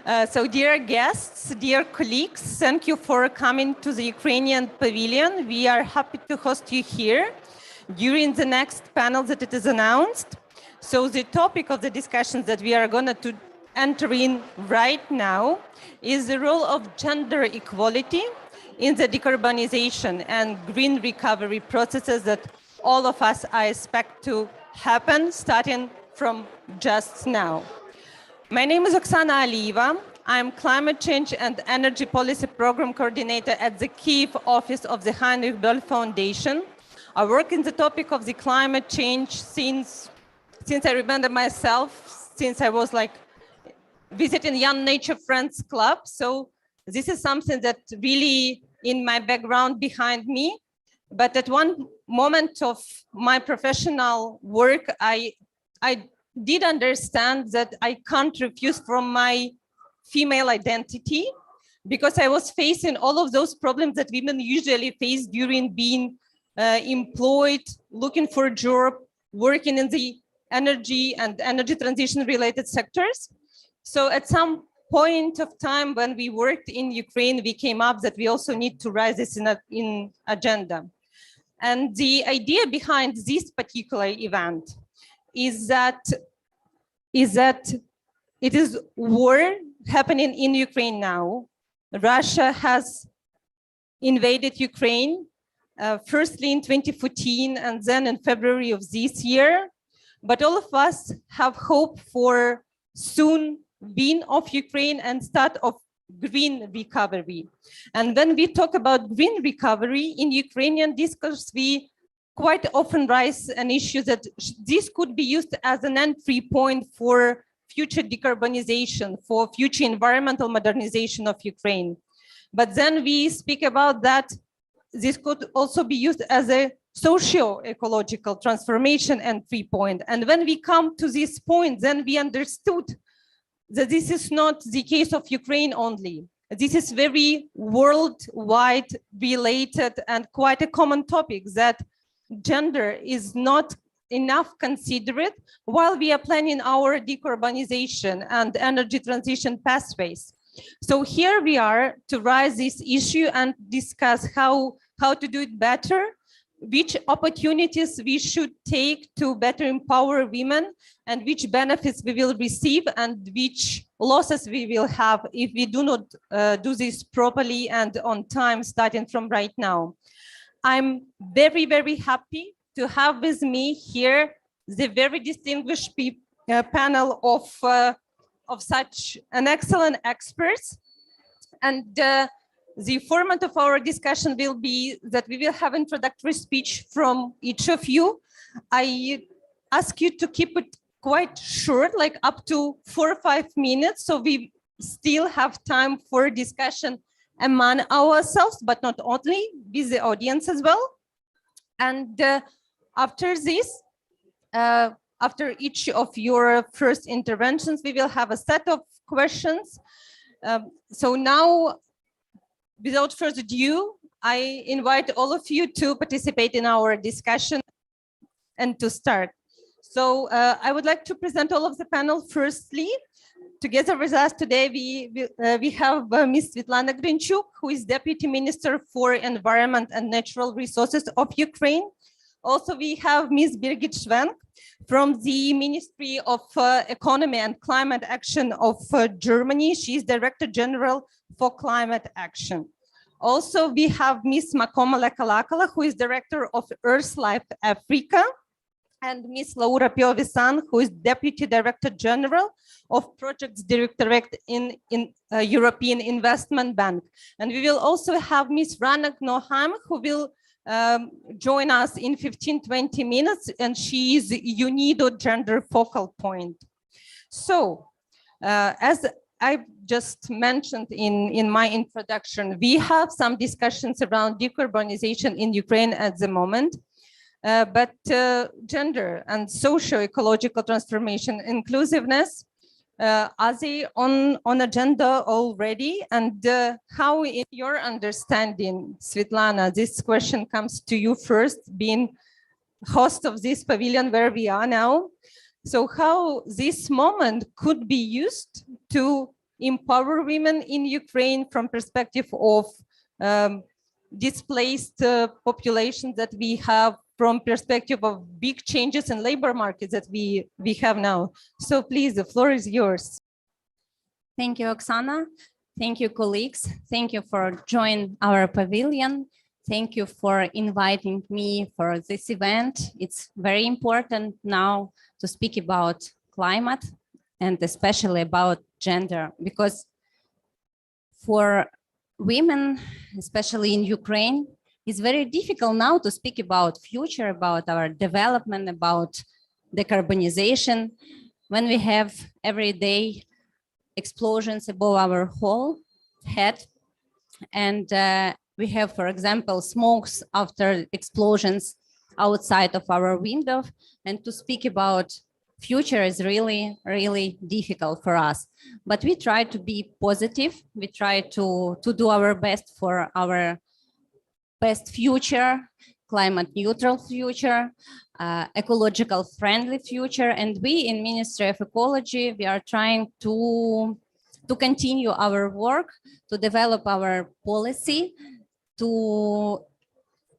So dear guests, dear colleagues, thank you for coming to the Ukrainian pavilion. We are happy to host you here during the next panel that it is announced. So the topic of the discussions that we are going to enter in right now is the role of gender equality in the decarbonization and green recovery processes that all of us expect to happen starting from just now. My name is Oksana Aliyeva. I'm Climate Change and Energy Policy Program Coordinator at the Kyiv office of the Heinrich Böll Foundation. I work in the topic of the climate change since I remember myself, since I was like visiting Young Nature Friends Club. So this is something that really in my background behind me. But at one moment of my professional work, I did understand that I can't refuse from my female identity, because I was facing all of those problems that women usually face during being employed, looking for a job, working in the energy and energy transition related sectors. So at some point of time when we worked in Ukraine, we came up that we also need to raise this in agenda. And the idea behind this particular event is that it is war happening in Ukraine now. Russia has invaded Ukraine, firstly in 2014 and then in February of this year. But all of us have hope for soon being of Ukraine and start of green recovery. And when we talk about green recovery in Ukrainian discourse, we quite often raise an issue that this could be used as an entry point for future decarbonization, for future environmental modernization of Ukraine. But then we speak about that this could also be used as a socio-ecological transformation entry point. And when we come to this point, then we understood that this is not the case of Ukraine only. This is very worldwide related and quite a common topic, that gender is not enough considered while we are planning our decarbonization and energy transition pathways. So here we are to raise this issue and discuss how to do it better, which opportunities we should take to better empower women, and which benefits we will receive and which losses we will have if we do not do this properly and on time starting from right now. I'm very, very happy to have with me here the very distinguished panel of such an excellent experts. And the format of our discussion will be that we will have introductory speech from each of you. I ask you to keep it quite short, like up to 4 or 5 minutes, so we still have time for discussion among ourselves, but not only, with the audience as well. And after this, after each of your first interventions, we will have a set of questions. So now, without further ado, I invite all of you to participate in our discussion and to start. So I would like to present all of the panel firstly. Together with us today, we have Ms. Svetlana Grinchuk, who is Deputy Minister for Environment and Natural Resources of Ukraine. Also, we have Ms. Birgit Schwenk from the Ministry of Economy and Climate Action of Germany. She is Director General for Climate Action. Also, we have Ms. Makoma Lekalakala, who is Director of Earth Life Africa, and Ms. Laura Piovisan, who is Deputy Director General of Projects Directorate in European Investment Bank. And we will also have Ms. Ranak Noham, who will join us in 15-20 minutes, and she is UNIDO Gender Focal Point. So, as I just mentioned in my introduction, we have some discussions around decarbonization in Ukraine at the moment. But gender and socio-ecological transformation, inclusiveness, are they on agenda already? And how, in your understanding, Svetlana, this question comes to you first, being host of this pavilion where we are now. So how this moment could be used to empower women in Ukraine from perspective of displaced populations that we have, from perspective of big changes in labor markets that we have now. So please, the floor is yours. Thank you, Oksana. Thank you, colleagues. Thank you for joining our pavilion. Thank you for inviting me for this event. It's very important now to speak about climate and especially about gender, because for women, especially in Ukraine, it's very difficult now to speak about future, about our development, about decarbonization, when we have every day explosions above our whole head. And we have, for example, smokes after explosions outside of our window. And to speak about future is really, really difficult for us. But we try to be positive. We try to do our best for our best future, climate neutral future, ecological friendly future. And we in Ministry of Ecology, we are trying to continue our work, to develop our policy, to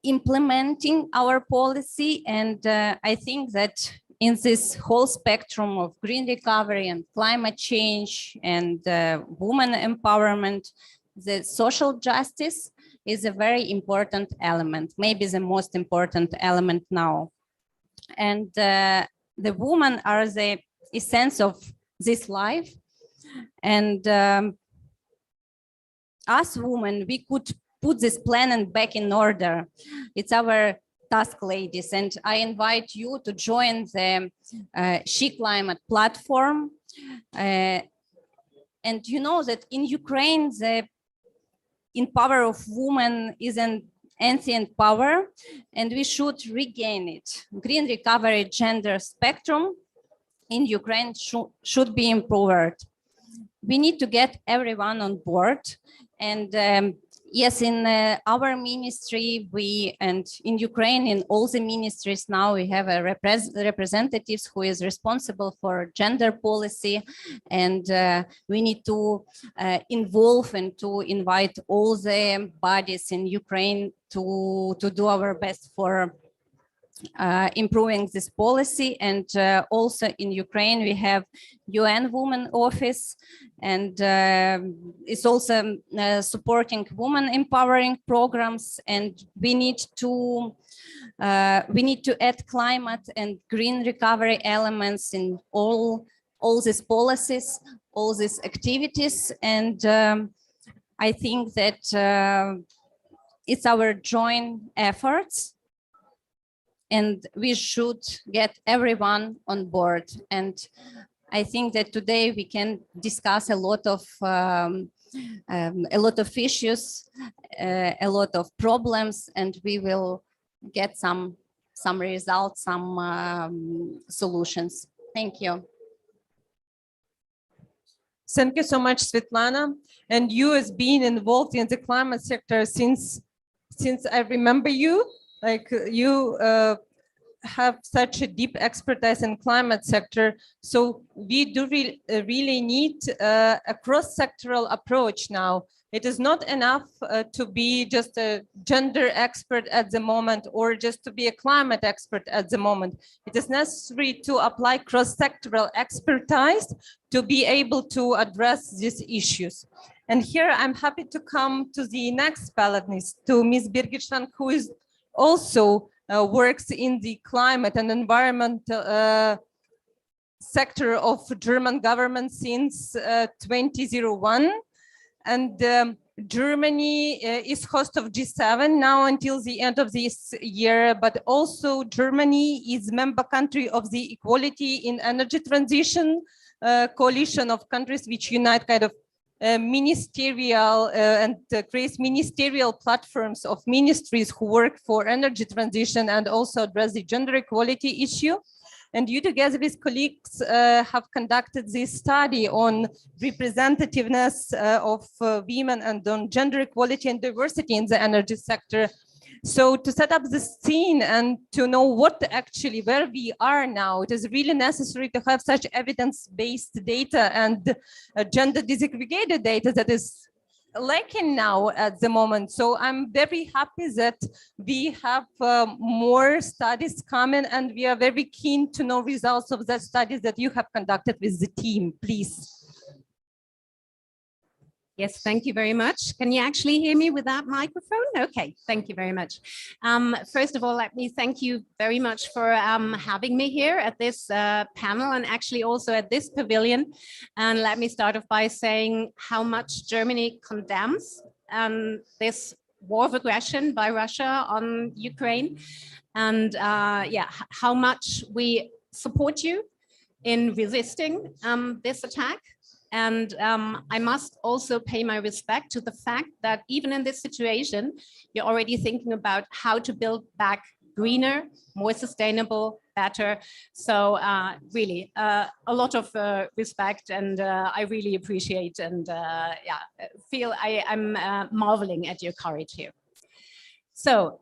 implementing our policy. And I think that in this whole spectrum of green recovery and climate change and women empowerment, the social justice is a very important element, maybe the most important element now. And the women are the essence of this life. And us women, we could put this planet back in order. It's our task, ladies. And I invite you to join the She Climate platform. And you know that in Ukraine, the power of women is an ancient power, and we should regain it. Green recovery gender spectrum in Ukraine should be improved. We need to get everyone on board. And yes, in our ministry, and in Ukraine, in all the ministries now, we have a representatives who is responsible for gender policy. And we need to involve and to invite all the bodies in Ukraine to do our best for improving this policy. And also in Ukraine, we have UN Women Office, and it's also supporting women empowering programs. And we need to add climate and green recovery elements in all these policies, all these activities. And I think that it's our joint efforts, and we should get everyone on board. And I think that today we can discuss a lot of issues, a lot of problems, and we will get some results, some solutions. Thank you. Thank you so much, Svetlana. And you, as being involved in the climate sector since I remember you, like you have such a deep expertise in climate sector. So we do really need a cross-sectoral approach now. It is not enough to be just a gender expert at the moment, or just to be a climate expert at the moment. It is necessary to apply cross-sectoral expertise to be able to address these issues. And here I'm happy to come to the next panelist, to Ms. Birgit Schrank, who is also works in the climate and environment sector of German government since 2001. And Germany is host of G7 now until the end of this year, but also Germany is member country of the Equality in Energy Transition coalition of countries which unite kind of ministerial and creates ministerial platforms of ministries who work for energy transition and also address the gender equality issue. And you, together with colleagues, have conducted this study on representativeness of women and on gender equality and diversity in the energy sector. So to set up the scene and to know what actually where we are now, it is really necessary to have such evidence-based data and gender disaggregated data that is lacking now at the moment. So I'm very happy that we have more studies coming, and we are very keen to know results of the studies that you have conducted with the team, please. Yes, thank you very much. Can you actually hear me with that microphone? Okay, thank you very much. First of all, let me thank you very much for having me here at this panel and actually also at this pavilion. And let me start off by saying how much Germany condemns this war of aggression by Russia on Ukraine, and yeah, how much we support you in resisting this attack. And I must also pay my respect to the fact that even in this situation, you're already thinking about how to build back greener, more sustainable, better. So really a lot of respect, and I really appreciate and yeah, feel I'm marveling at your courage here. So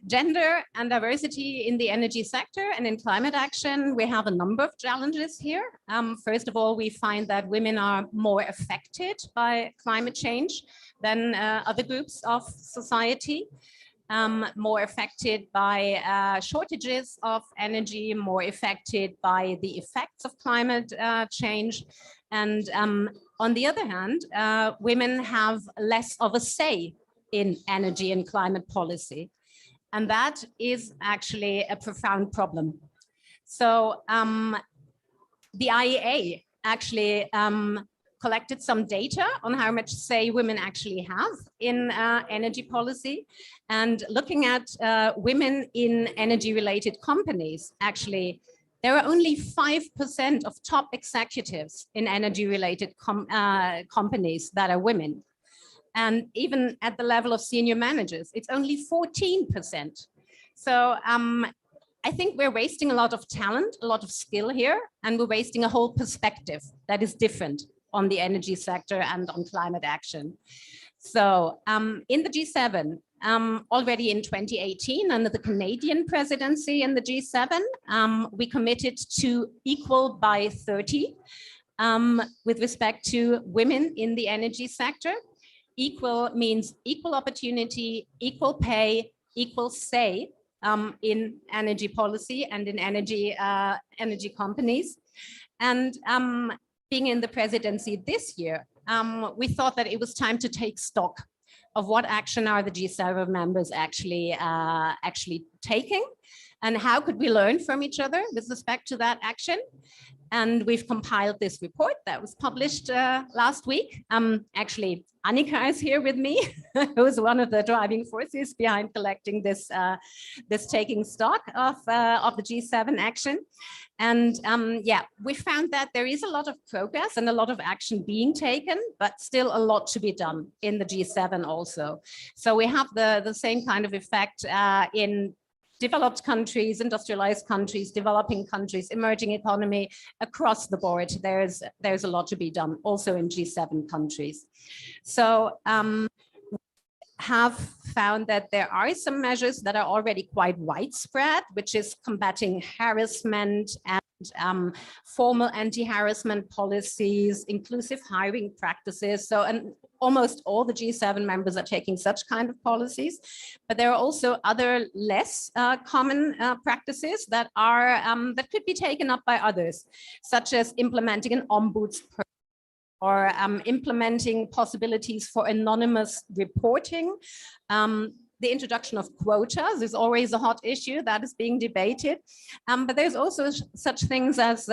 gender and diversity in the energy sector and in climate action, we have a number of challenges here. First of all, we find that women are more affected by climate change than other groups of society, more affected by shortages of energy, more affected by the effects of climate change. And on the other hand, women have less of a say in energy and climate policy. And that is actually a profound problem. So the IEA actually collected some data on how much say women actually have in energy policy. And looking at women in energy-related companies, actually, there are only 5% of top executives in energy-related companies that are women. And even at the level of senior managers, it's only 14%. So I think we're wasting a lot of talent, a lot of skill here, and we're wasting a whole perspective that is different on the energy sector and on climate action. So in the G7, already in 2018, under the Canadian presidency in the G7, we committed to equal by 30 with respect to women in the energy sector. Equal means equal opportunity, equal pay, equal say in energy policy and in energy companies. And being in the presidency this year, we thought that it was time to take stock of what action are the G7 members actually taking, and how could we learn from each other with respect to that action. And we've compiled this report that was published last week. Actually, Annika is here with me, who is one of the driving forces behind collecting this, taking stock of the G7 action. And yeah, we found that there is a lot of progress and a lot of action being taken, but still a lot to be done in the G7 also. So we have the same kind of effect in developed countries, industrialized countries, developing countries, emerging economy, across the board. There's a lot to be done also in G7 countries. So have found that there are some measures that are already quite widespread, which is combating harassment and formal anti-harassment policies, inclusive hiring practices. So, and almost all the G7 members are taking such kind of policies, but there are also other less common practices that are that could be taken up by others, such as implementing an ombudsperson, or implementing possibilities for anonymous reporting. The introduction of quotas is always a hot issue that is being debated. But there's also such things as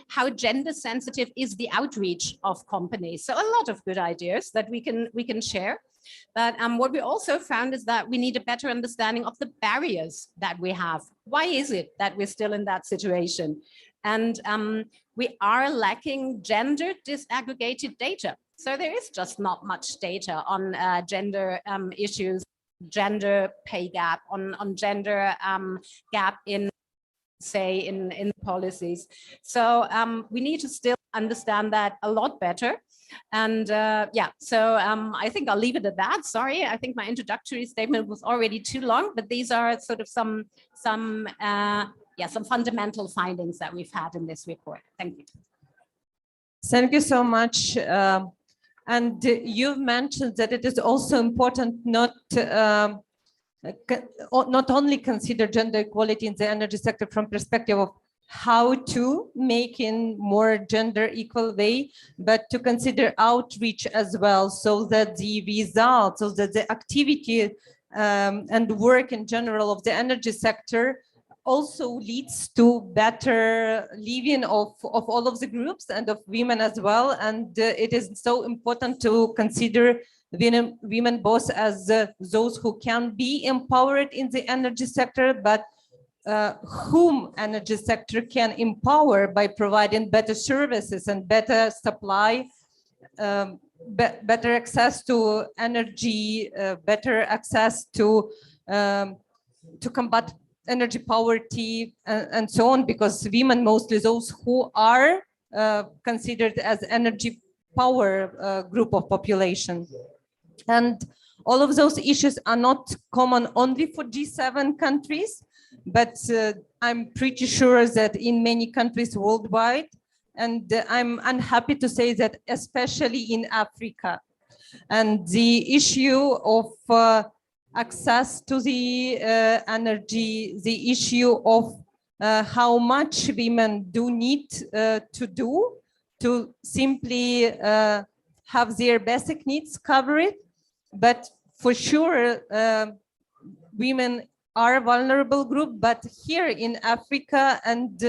how gender sensitive is the outreach of companies. So a lot of good ideas that we can share. But what we also found is that we need a better understanding of the barriers that we have. Why is it that we're still in that situation? And we are lacking gender disaggregated data. So there is just not much data on gender issues, gender pay gap, on gender gap in, say, in policies. So we need to still understand that a lot better. And yeah, so I think I'll leave it at that. Sorry, I think my introductory statement was already too long, but these are sort of some fundamental findings that we've had in this report. Thank you. Thank you so much. And you've mentioned that it is also important not only consider gender equality in the energy sector from perspective of how to make in more gender equal way, but to consider outreach as well, so that the results, so that the activity and work in general of the energy sector also leads to better living of all of the groups and of women as well. And it is so important to consider women both as those who can be empowered in the energy sector, but whom energy sector can empower by providing better services and better supply, better access to energy, better access to combat energy poverty, and so on, because women, mostly those who are considered as energy power group of population. And all of those issues are not common only for G7 countries, but I'm pretty sure that in many countries worldwide, and I'm unhappy to say that especially in Africa. And the issue of access to the energy, the issue of how much women do need to do to simply have their basic needs covered. But for sure, women are a vulnerable group, but here in Africa, and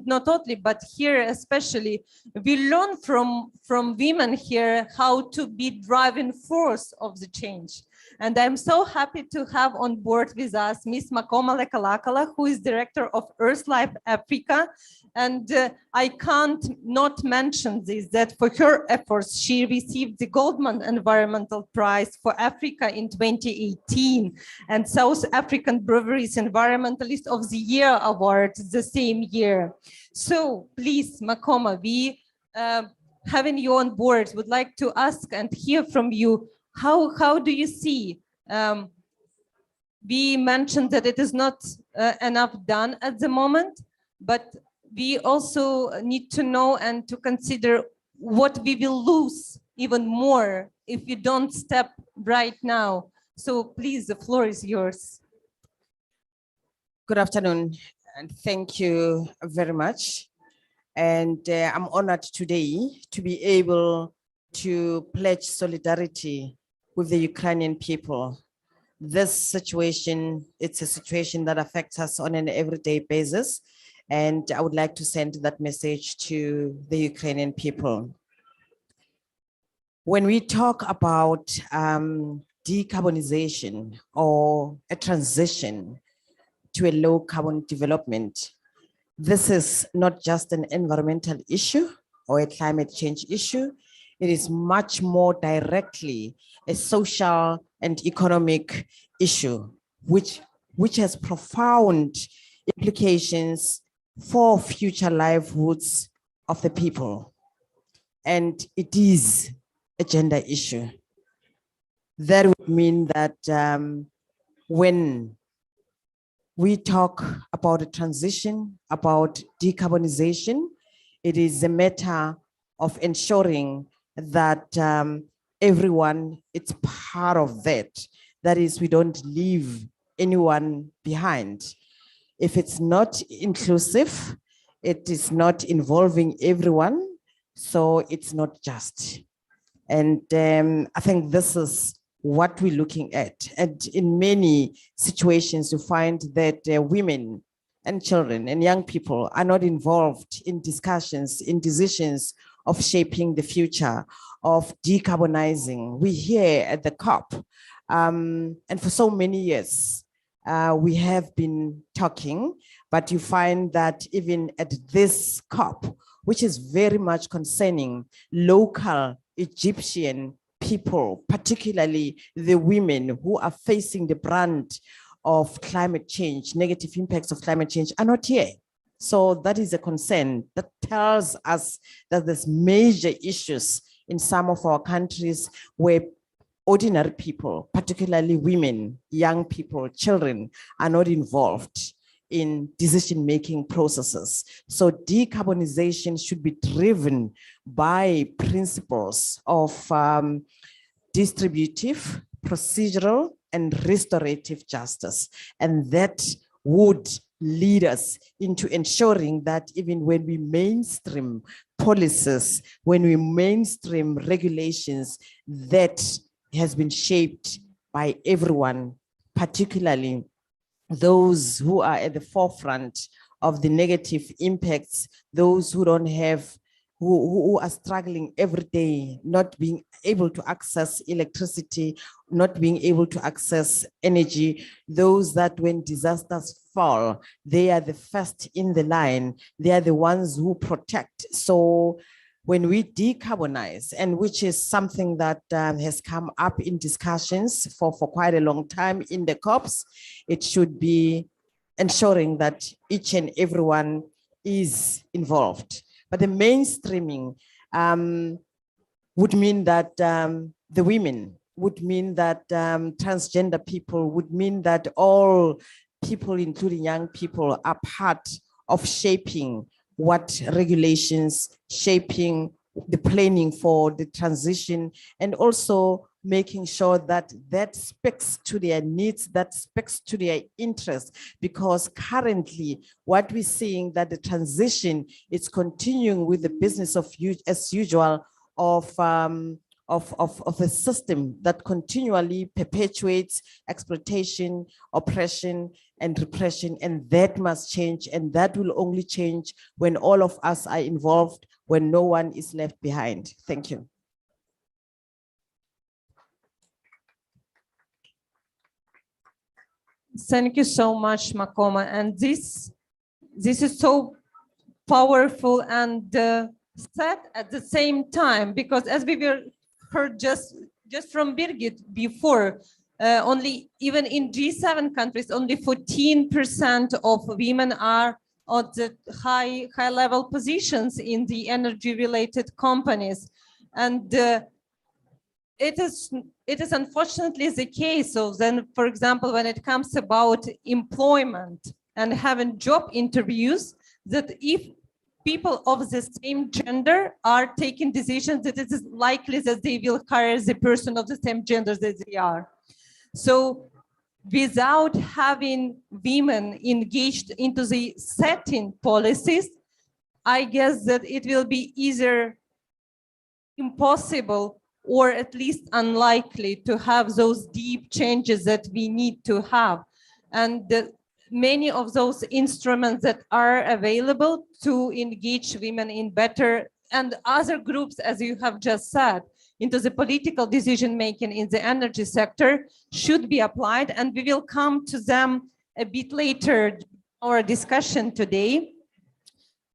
not only, but here especially, we learn from women here how to be driving force of the change. And I'm so happy to have on board with us Ms. Makoma Lekalakala, who is director of Earth Life Africa. And I can't not mention this, that for her efforts, she received the Goldman Environmental Prize for Africa in 2018, and South African Breweries Environmentalist of the Year Award the same year. So please, Makoma, we having you on board, would like to ask and hear from you, how do you see? We mentioned that it is not enough done at the moment, but we also need to know and to consider what we will lose even more if we don't step right now. So please, the floor is yours. Good afternoon, and thank you very much. And I'm honored today to be able to pledge solidarity with the Ukrainian people. This situation, it's a situation that affects us on an everyday basis. And I would like to send that message to the Ukrainian people. When we talk about decarbonization or a transition to a low carbon development, this is not just an environmental issue or a climate change issue. It is much more directly a social and economic issue, which has profound implications for future livelihoods of the people. And it is a gender issue. That would mean that when we talk about a transition, about decarbonization, it is a matter of ensuring that everyone is part of that. That is, we don't leave anyone behind. If it's not inclusive, it is not involving everyone, so it's not just. And I think this is what we're looking at. And in many situations, you find that women and children and young people are not involved in discussions, in decisions of shaping the future, of decarbonizing. We here at the COP, and for so many years, we have been talking, but you find that even at this COP, which is very much concerning local Egyptian people, particularly the women who are facing the brunt of climate change, negative impacts of climate change, are not here. So that is a concern that tells us that there's major issues in some of our countries where ordinary people, particularly women, young people, children, are not involved in decision-making processes. So decarbonization should be driven by principles of distributive, procedural, and restorative justice. And that would lead us into ensuring that even when we mainstream policies, when we mainstream regulations, that has been shaped by everyone, particularly those who are at the forefront of the negative impacts, those who don't have, who are struggling every day, not being able to access electricity, not being able to access energy, those that when disasters fall, they are the first in the line, they are the ones who protect. So when we decarbonize, and which is something that has come up in discussions for quite a long time in the COPs, it should be ensuring that each and everyone is involved. But the mainstreaming would mean that the women, would mean that transgender people, would mean that all people, including young people, are part of shaping what regulations, shaping the planning for the transition, and also making sure that that speaks to their needs, that speaks to their interests, because currently what we're seeing that the transition is continuing with the business of as usual of a system that continually perpetuates exploitation, oppression, and repression, and that must change, and that will only change when all of us are involved, when no one is left behind. Thank you. Thank you so much, Makoma. And this is so powerful and sad at the same time, because as we were heard just from Birgit before, only even in G7 countries, only 14% of women are at the high level positions in the energy related companies. And it is unfortunately the case. So then, for example, when it comes about employment and having job interviews, that if people of the same gender are taking decisions, that it is likely that they will hire the person of the same gender that they are. So without having women engaged into the setting policies, I guess that it will be either impossible or at least unlikely to have those deep changes that we need to have. And many of those instruments that are available to engage women in better and other groups, as you have just said, into the political decision-making in the energy sector should be applied, and we will come to them a bit later in our discussion today.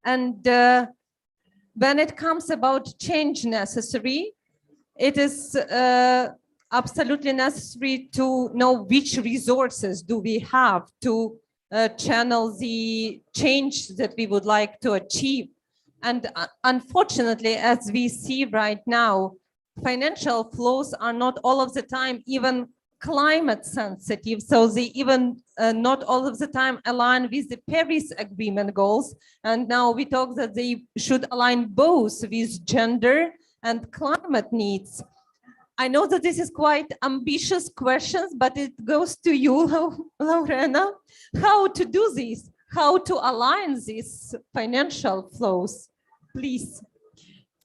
And when it comes about change necessary, it is absolutely necessary to know which resources do we have to channel the change that we would like to achieve. And unfortunately, as we see right now, financial flows are not all of the time even climate sensitive. So they even not all of the time align with the Paris Agreement goals. And now we talk that they should align both with gender and climate needs. I know that this is quite ambitious questions, but it goes to you, Lorena, how to do this, how to align these financial flows, please.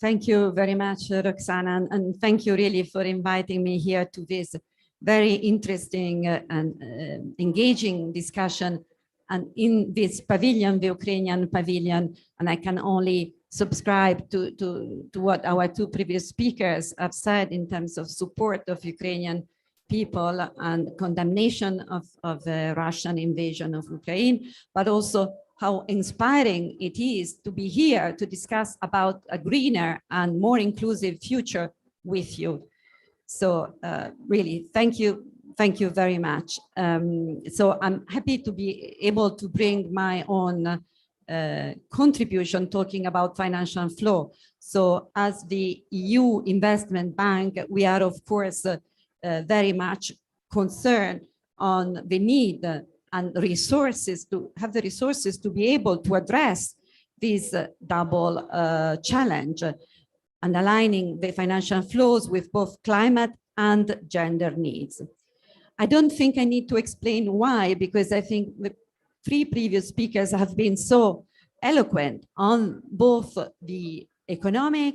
Thank you very much, Roxana, and thank you really for inviting me here to this very interesting and engaging discussion, and in this pavilion, the Ukrainian pavilion, and I can only subscribe to what our two previous speakers have said in terms of support of Ukrainian people and condemnation of the Russian invasion of Ukraine, but also how inspiring it is to be here to discuss about a greener and more inclusive future with you. So really, thank you very much. So I'm happy to be able to bring my own contribution talking about financial flow. So as the EU Investment Bank, we are of course very much concerned on the need and resources to have the resources to be able to address this double challenge and aligning the financial flows with both climate and gender needs. I don't think I need to explain why, because I think the three previous speakers have been so eloquent on both the economic,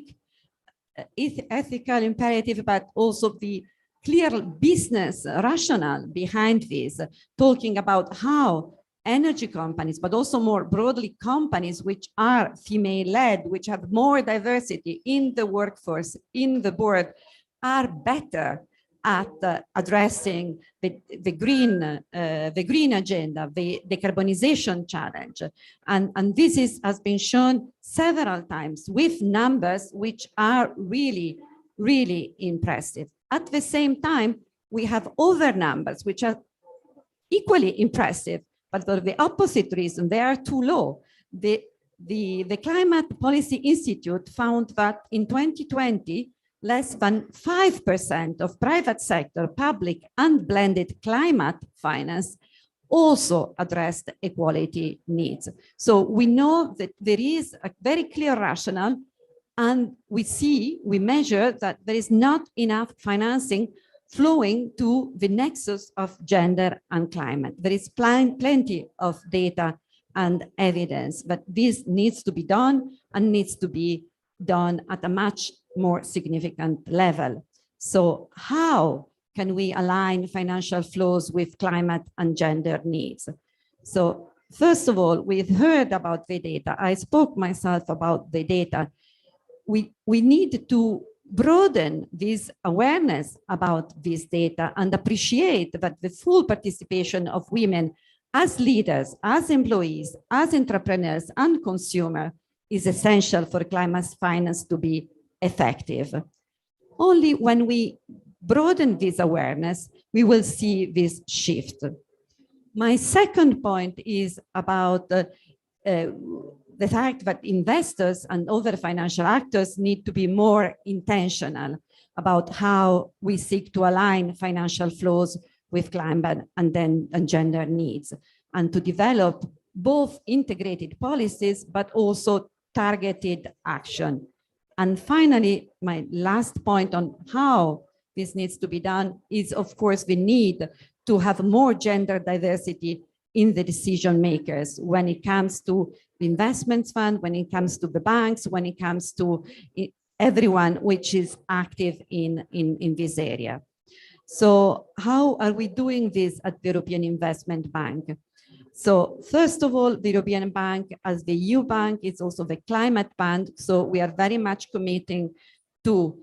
ethical imperative, but also the clear business rationale behind this, talking about how energy companies, but also more broadly companies which are female-led, which have more diversity in the workforce, in the board, are better at addressing the green agenda, the decarbonization challenge. And this has been shown several times with numbers which are really, really impressive. At the same time, we have other numbers which are equally impressive, but for the opposite reason, they are too low. The Climate Policy Institute found that in 2020, less than 5% of private sector, public and blended climate finance also addressed equality needs. So we know that there is a very clear rationale, and we measure that there is not enough financing flowing to the nexus of gender and climate. There is plenty of data and evidence, but this needs to be done and needs to be done at a much more significant level. So how can we align financial flows with climate and gender needs? So first of all, we've heard about the data. I spoke myself about the data. We need to broaden this awareness about this data and appreciate that the full participation of women as leaders, as employees, as entrepreneurs and consumers is essential for climate finance to be effective. Only when we broaden this awareness, we will see this shift. My second point is about the fact that investors and other financial actors need to be more intentional about how we seek to align financial flows with climate and gender needs, and to develop both integrated policies, but also targeted action. And finally, my last point on how this needs to be done is, of course, the need to have more gender diversity in the decision makers when it comes to the investments fund, when it comes to the banks, when it comes to everyone which is active in this area. So how are we doing this at the European Investment Bank? So first of all, the European Bank, as the EU bank, is also the climate bank. So we are very much committing to,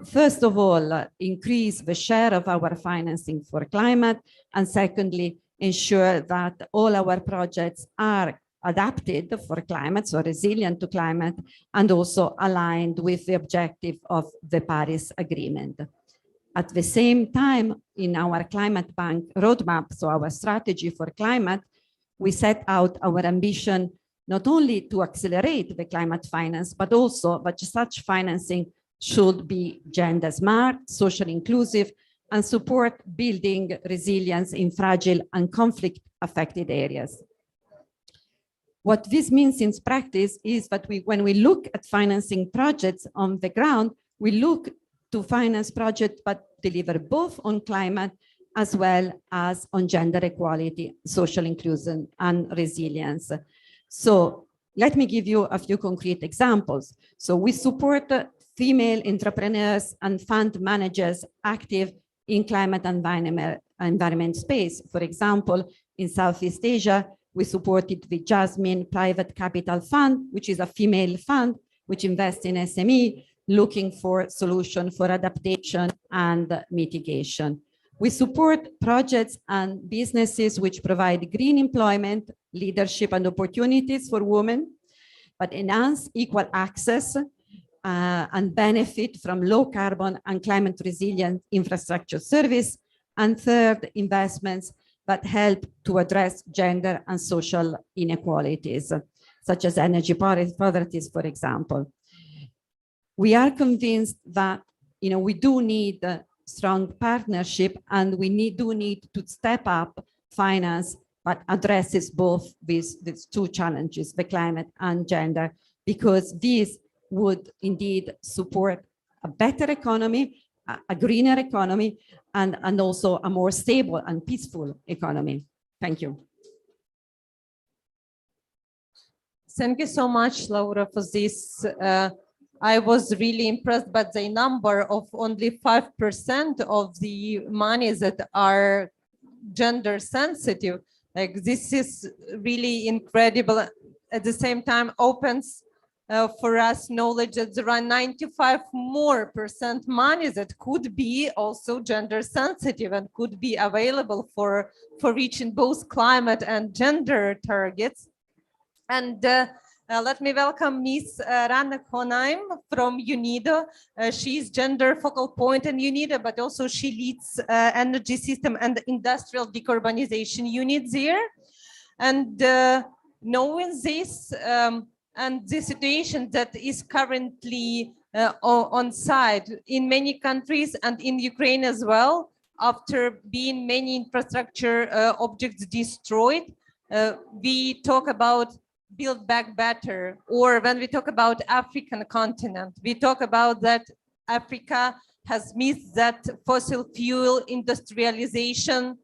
first of all, increase the share of our financing for climate, and secondly, ensure that all our projects are adapted for climate, so resilient to climate, and also aligned with the objective of the Paris Agreement. At the same time, in our Climate Bank roadmap, so our strategy for climate, we set out our ambition not only to accelerate the climate finance, but also that such financing should be gender smart, socially inclusive, and support building resilience in fragile and conflict affected areas. What this means in practice is that when we look at financing projects on the ground, we look to finance projects that deliver both on climate as well as on gender equality, social inclusion, and resilience. So let me give you a few concrete examples. So we support female entrepreneurs and fund managers active in climate and environment space. For example, in Southeast Asia, we supported the Jasmine Private Capital Fund, which is a female fund which invests in SME, looking for solutions for adaptation and mitigation. We support projects and businesses which provide green employment, leadership and opportunities for women, but enhance equal access and benefit from low carbon and climate resilient infrastructure service. And third, investments that help to address gender and social inequalities. such as energy poverty, for example. We are convinced that we do need a strong partnership, and we do need to step up finance that addresses both these two challenges, the climate and gender, because these would indeed support a better economy, a greener economy, and also a more stable and peaceful economy. Thank you. Thank you so much, Laura, for this. I was really impressed by the number of only 5% of the money that are gender sensitive. Like, this is really incredible. At the same time, opens for us knowledge that there are 95% more money that could be also gender sensitive and could be available for reaching both climate and gender targets. And let me welcome Ms. Rana Konheim from UNIDO. She's gender focal point in UNIDO, but also she leads energy system and industrial decarbonization units here. And knowing this and the situation that is currently on site in many countries and in Ukraine as well, after being many infrastructure objects destroyed, we talk about build back better. Or when we talk about African continent, we talk about that Africa has missed that fossil fuel industrialization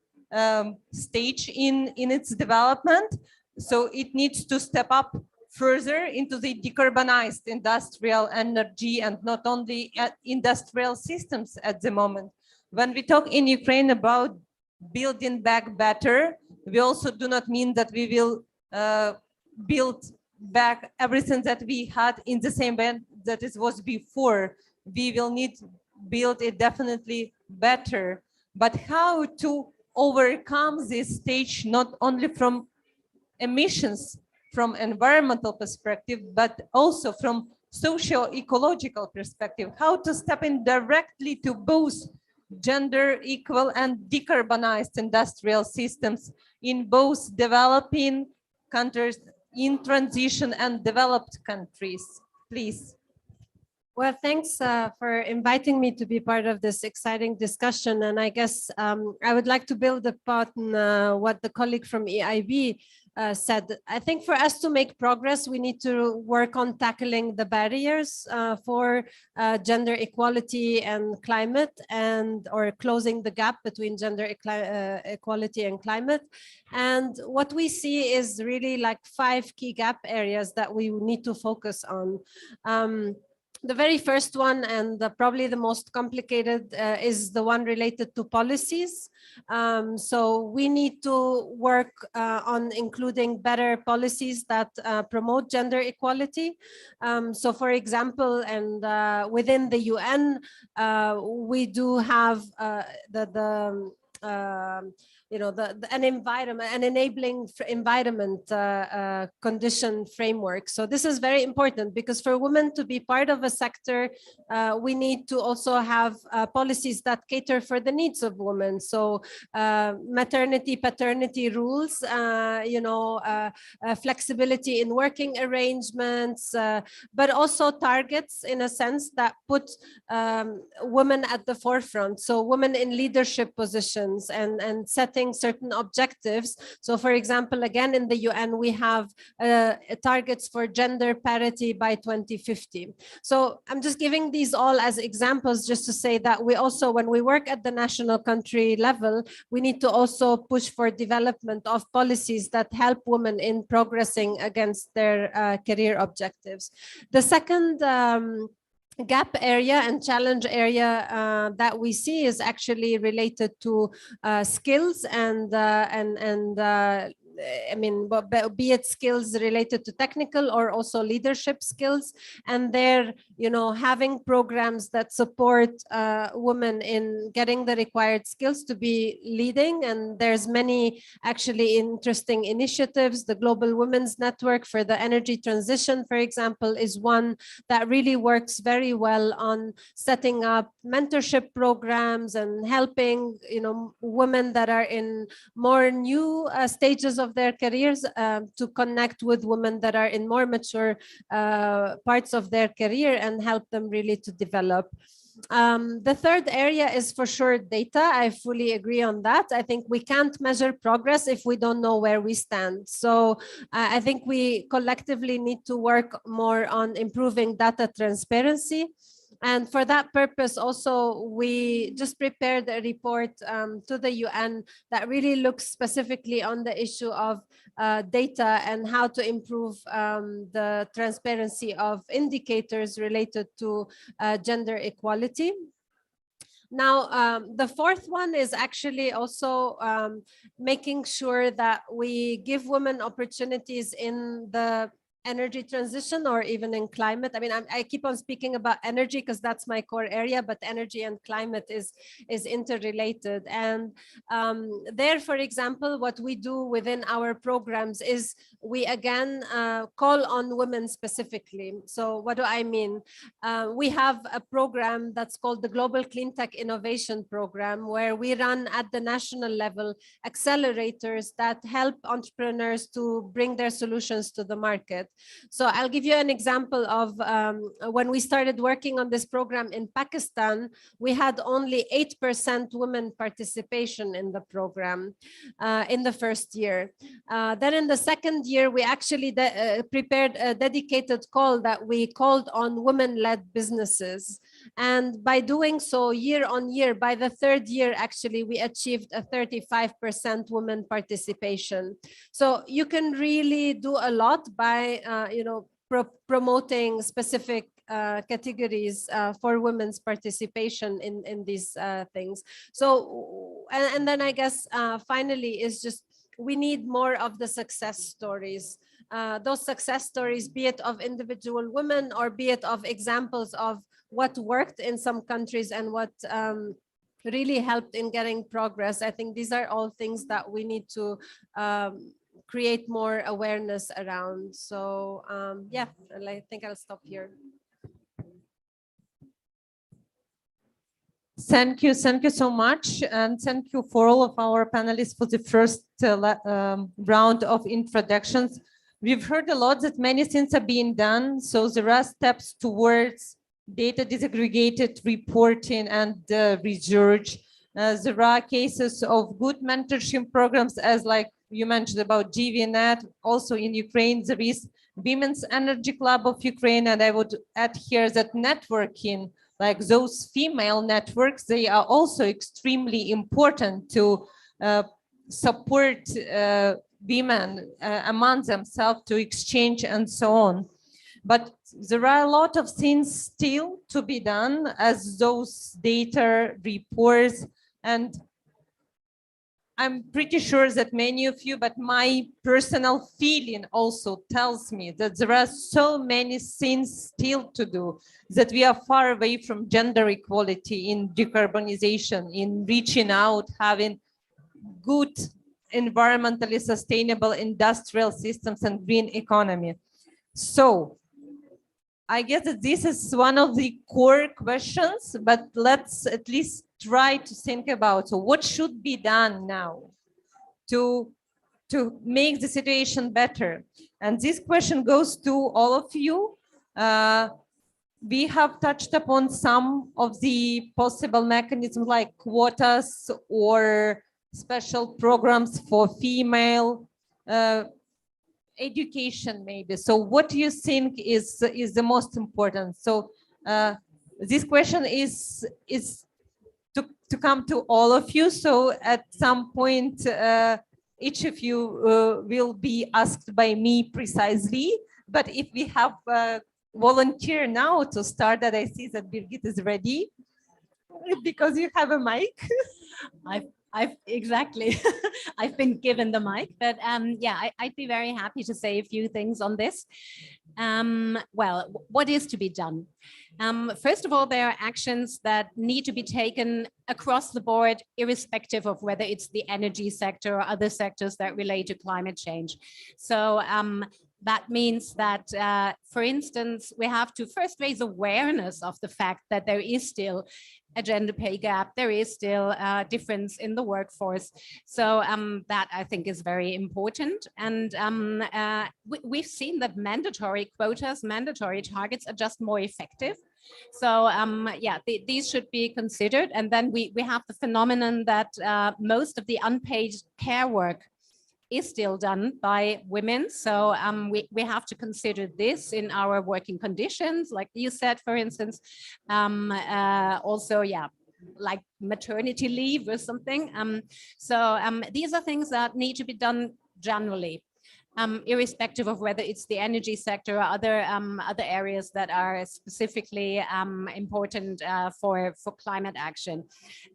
stage in its development. So it needs to step up further into the decarbonized industrial energy and not only industrial systems at the moment. When we talk in Ukraine about building back better, we also do not mean that we will build back everything that we had in the same way that it was before. We will need to build it definitely better. But how to overcome this stage, not only from emissions, from environmental perspective, but also from socio-ecological perspective, how to step in directly to both gender equal and decarbonized industrial systems in both developing countries, in transition, and developed countries. Please. Well, thanks for inviting me to be part of this exciting discussion. And I guess I would like to build upon what the colleague from EIB said. I think for us to make progress, we need to work on tackling the barriers for gender equality and climate, or closing the gap between gender equality and climate. And what we see is really like 5 key gap areas that we need to focus on. The very first one, and probably the most complicated, is the one related to policies. So we need to work on including better policies that promote gender equality. So for example, and within the UN, we do have an enabling environment condition framework. So this is very important, because for women to be part of a sector, we need to also have policies that cater for the needs of women. So maternity, paternity rules, flexibility in working arrangements, but also targets in a sense that put women at the forefront. So women in leadership positions and setting certain objectives. So for example, again, in the UN, we have targets for gender parity by 2050. So I'm just giving these all as examples just to say that we also, when we work at the national country level, we need to also push for development of policies that help women in progressing against their career objectives. The second gap area and challenge area that we see is actually related to skills and I mean, be it skills related to technical or also leadership skills, and they're, having programs that support women in getting the required skills to be leading. And there's many actually interesting initiatives. The Global Women's Network for the Energy Transition, for example, is one that really works very well on setting up mentorship programs and helping, women that are in more new stages of of their careers to connect with women that are in more mature parts of their career and help them really to develop. The third area is for sure data. I fully agree on that. I think we can't measure progress if we don't know where we stand. So I think we collectively need to work more on improving data transparency. And for that purpose, also, we just prepared a report to the UN that really looks specifically on the issue of data and how to improve the transparency of indicators related to gender equality. Now, the fourth one is actually also making sure that we give women opportunities in the energy transition or even in climate. I mean, I keep on speaking about energy because that's my core area, but energy and climate is interrelated. And there, for example, what we do within our programs is we again call on women specifically. So what do I mean? We have a program that's called the Global Clean Tech Innovation Program, where we run at the national level accelerators that help entrepreneurs to bring their solutions to the market. So I'll give you an example of when we started working on this program in Pakistan, we had only 8% women participation in the program in the first year. Then in the second year, we actually prepared a dedicated call that we called on women-led businesses. And by doing so, year on year, by the third year, actually, we achieved a 35% women participation. So you can really do a lot by promoting specific categories for women's participation in these things. So, and then I guess finally is just, we need more of the success stories. Those success stories, be it of individual women or be it of examples of what worked in some countries and what really helped in getting progress. I think these are all things that we need to create more awareness around. So yeah, I think I'll stop here. Thank you so much, and thank you for all of our panelists for the first round of introductions. We've heard a lot that many things are being done, so there are steps towards data disaggregated reporting and research. There are cases of good mentorship programs, as like you mentioned about GVNet. Also in Ukraine, there is Women's Energy Club of Ukraine, and I would add here that networking, like those female networks, they are also extremely important to support women among themselves to exchange and so on. But there are a lot of things still to be done as those data reports, and I'm pretty sure that many of you, but my personal feeling also tells me that there are so many things still to do, that we are far away from gender equality in decarbonization, in reaching out, having good environmentally sustainable industrial systems and green economy. So I guess that this is one of the core questions, but let's at least try to think about, so what should be done now to make the situation better? And this question goes to all of you. We have touched upon some of the possible mechanisms like quotas or special programs for female education, maybe. So what do you think is the most important? So this question is to come to all of you. So at some point, each of you will be asked by me precisely. But if we have a volunteer now to start, that I see that Birgit is ready because you have a mic. I've exactly. I've been given the mic, but yeah, I'd be very happy to say a few things on this. Well, what is to be done? First of all, there are actions that need to be taken across the board, irrespective of whether it's the energy sector or other sectors that relate to climate change. So that means that, for instance, we have to first raise awareness of the fact that there is still a gender pay gap, there is still a difference in the workforce. So that I think is very important. And we've seen that mandatory quotas, mandatory targets are just more effective. So yeah, these should be considered. And then we have the phenomenon that most of the unpaid care work is still done by women. So we have to consider this in our working conditions, like you said, for instance. Also, yeah, like maternity leave or something. So these are things that need to be done generally. Irrespective of whether it's the energy sector or other areas that are specifically important for climate action.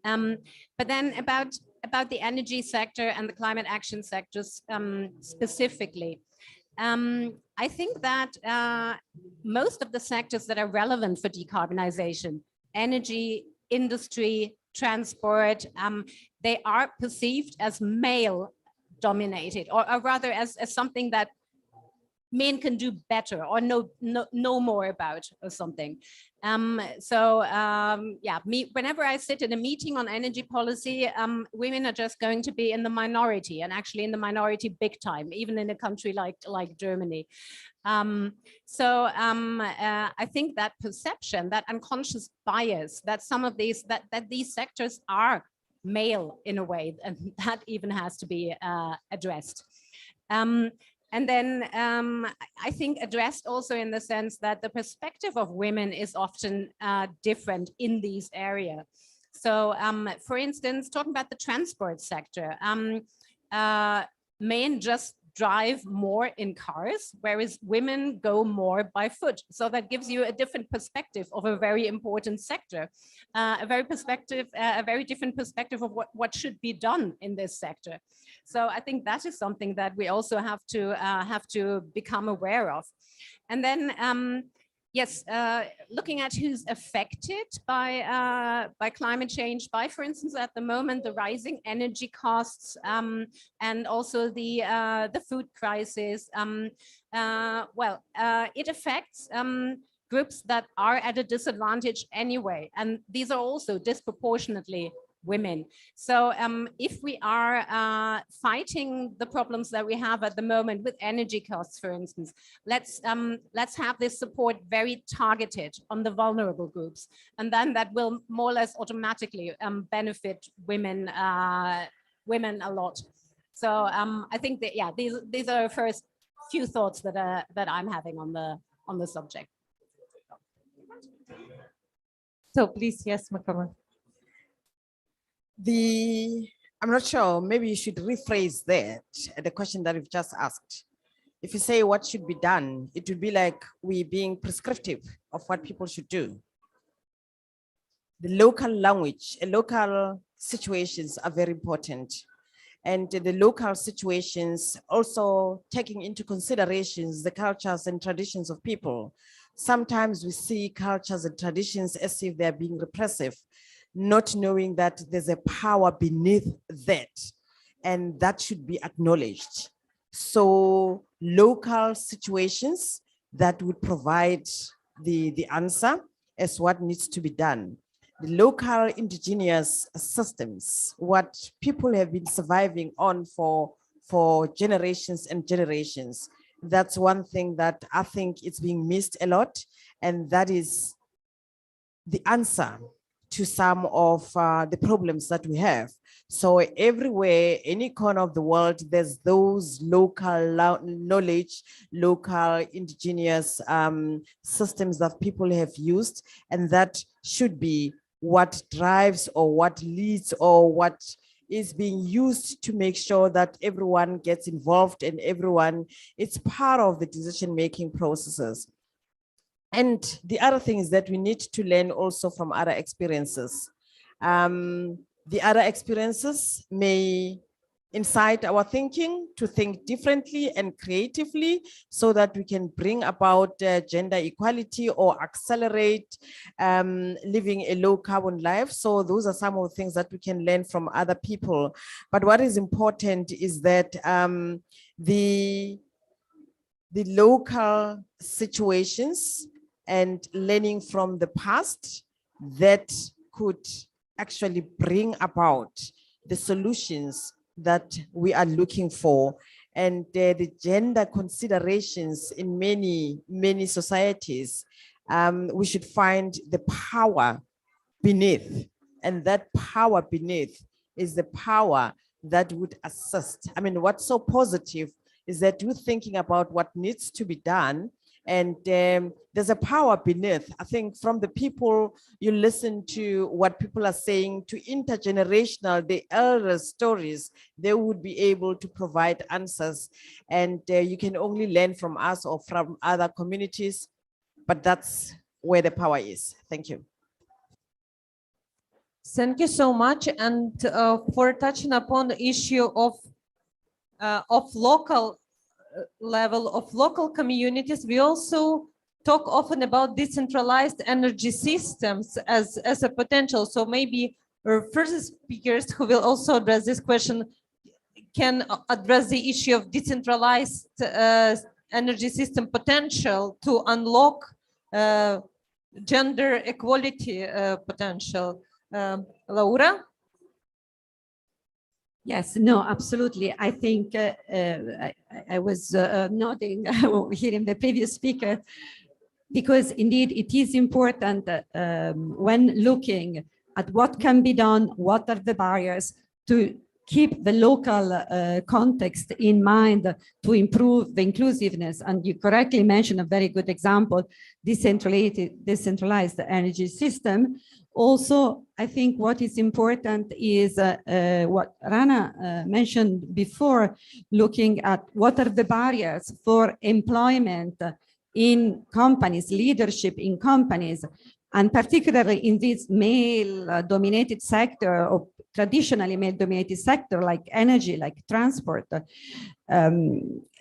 But then about the energy sector and the climate action sectors specifically, I think that most of the sectors that are relevant for decarbonization, energy, industry, transport, they are perceived as male dominated, or rather as something that men can do better or know more about or something. Yeah, whenever I sit in a meeting on energy policy, women are just going to be in the minority, and actually in the minority big time, even in a country like Germany. I think that perception, that unconscious bias, that some of these, that these sectors are male in a way, and that even has to be addressed. And then I think addressed also in the sense that the perspective of women is often different in these areas. So for instance, talking about the transport sector, men just drive more in cars, whereas women go more by foot. So that gives you a different perspective of a very important sector, a very different perspective of what should be done in this sector. So I think that is something that we also have to become aware of. And then yes, looking at who's affected by climate change, by, for instance, at the moment, the rising energy costs and also the food crisis. It affects groups that are at a disadvantage anyway, and these are also disproportionately women. So if we are fighting the problems that we have at the moment with energy costs, for instance, let's have this support very targeted on the vulnerable groups, and then that will more or less automatically benefit women a lot. So I think that, yeah, these are the first few thoughts that I'm having on the subject. So please, yes, Makama. I'm not sure, maybe you should rephrase that, the question that you've just asked. If you say what should be done, it would be like we being prescriptive of what people should do. The local language, local situations are very important. And the local situations also taking into considerations the cultures and traditions of people. Sometimes we see cultures and traditions as if they're being repressive, not knowing that there's a power beneath that, and that should be acknowledged. So local situations that would provide the answer as what needs to be done. The local indigenous systems, what people have been surviving on for generations and generations. That's one thing that I think it's being missed a lot, and that is the answer to some of the problems that we have. So everywhere, any corner of the world, there's those local knowledge, local indigenous systems that people have used, and that should be what drives or what leads or what is being used to make sure that everyone gets involved and everyone is part of the decision-making processes. And the other thing is that we need to learn also from other experiences. The other experiences may incite our thinking to think differently and creatively so that we can bring about gender equality or accelerate living a low carbon life. So those are some of the things that we can learn from other people. But what is important is that the the local situations and learning from the past that could actually bring about the solutions that we are looking for. And the gender considerations in many societies, we should find the power beneath, and that power beneath is the power that would assist. I mean, what's so positive is that you're thinking about what needs to be done, and there's a power beneath. I think from the people, you listen to what people are saying, to intergenerational, the elder stories, they would be able to provide answers. And you can only learn from us or from other communities, but that's where the power is. Thank you. Thank you so much. And for touching upon the issue of local level, of local communities, we also talk often about decentralized energy systems as a potential. So maybe our first speakers who will also address this question can address the issue of decentralized energy system potential to unlock gender equality potential. Laura? Yes, no, absolutely. I think I was nodding hearing the previous speaker, because indeed it is important when looking at what can be done, what are the barriers, to keep the local context in mind to improve the inclusiveness. And you correctly mentioned a very good example, decentralized energy system. Also, I think what is important is what Rana mentioned before, looking at what are the barriers for employment in companies, leadership in companies, and particularly in this male-dominated sector, or traditionally male-dominated sector, like energy, like transport.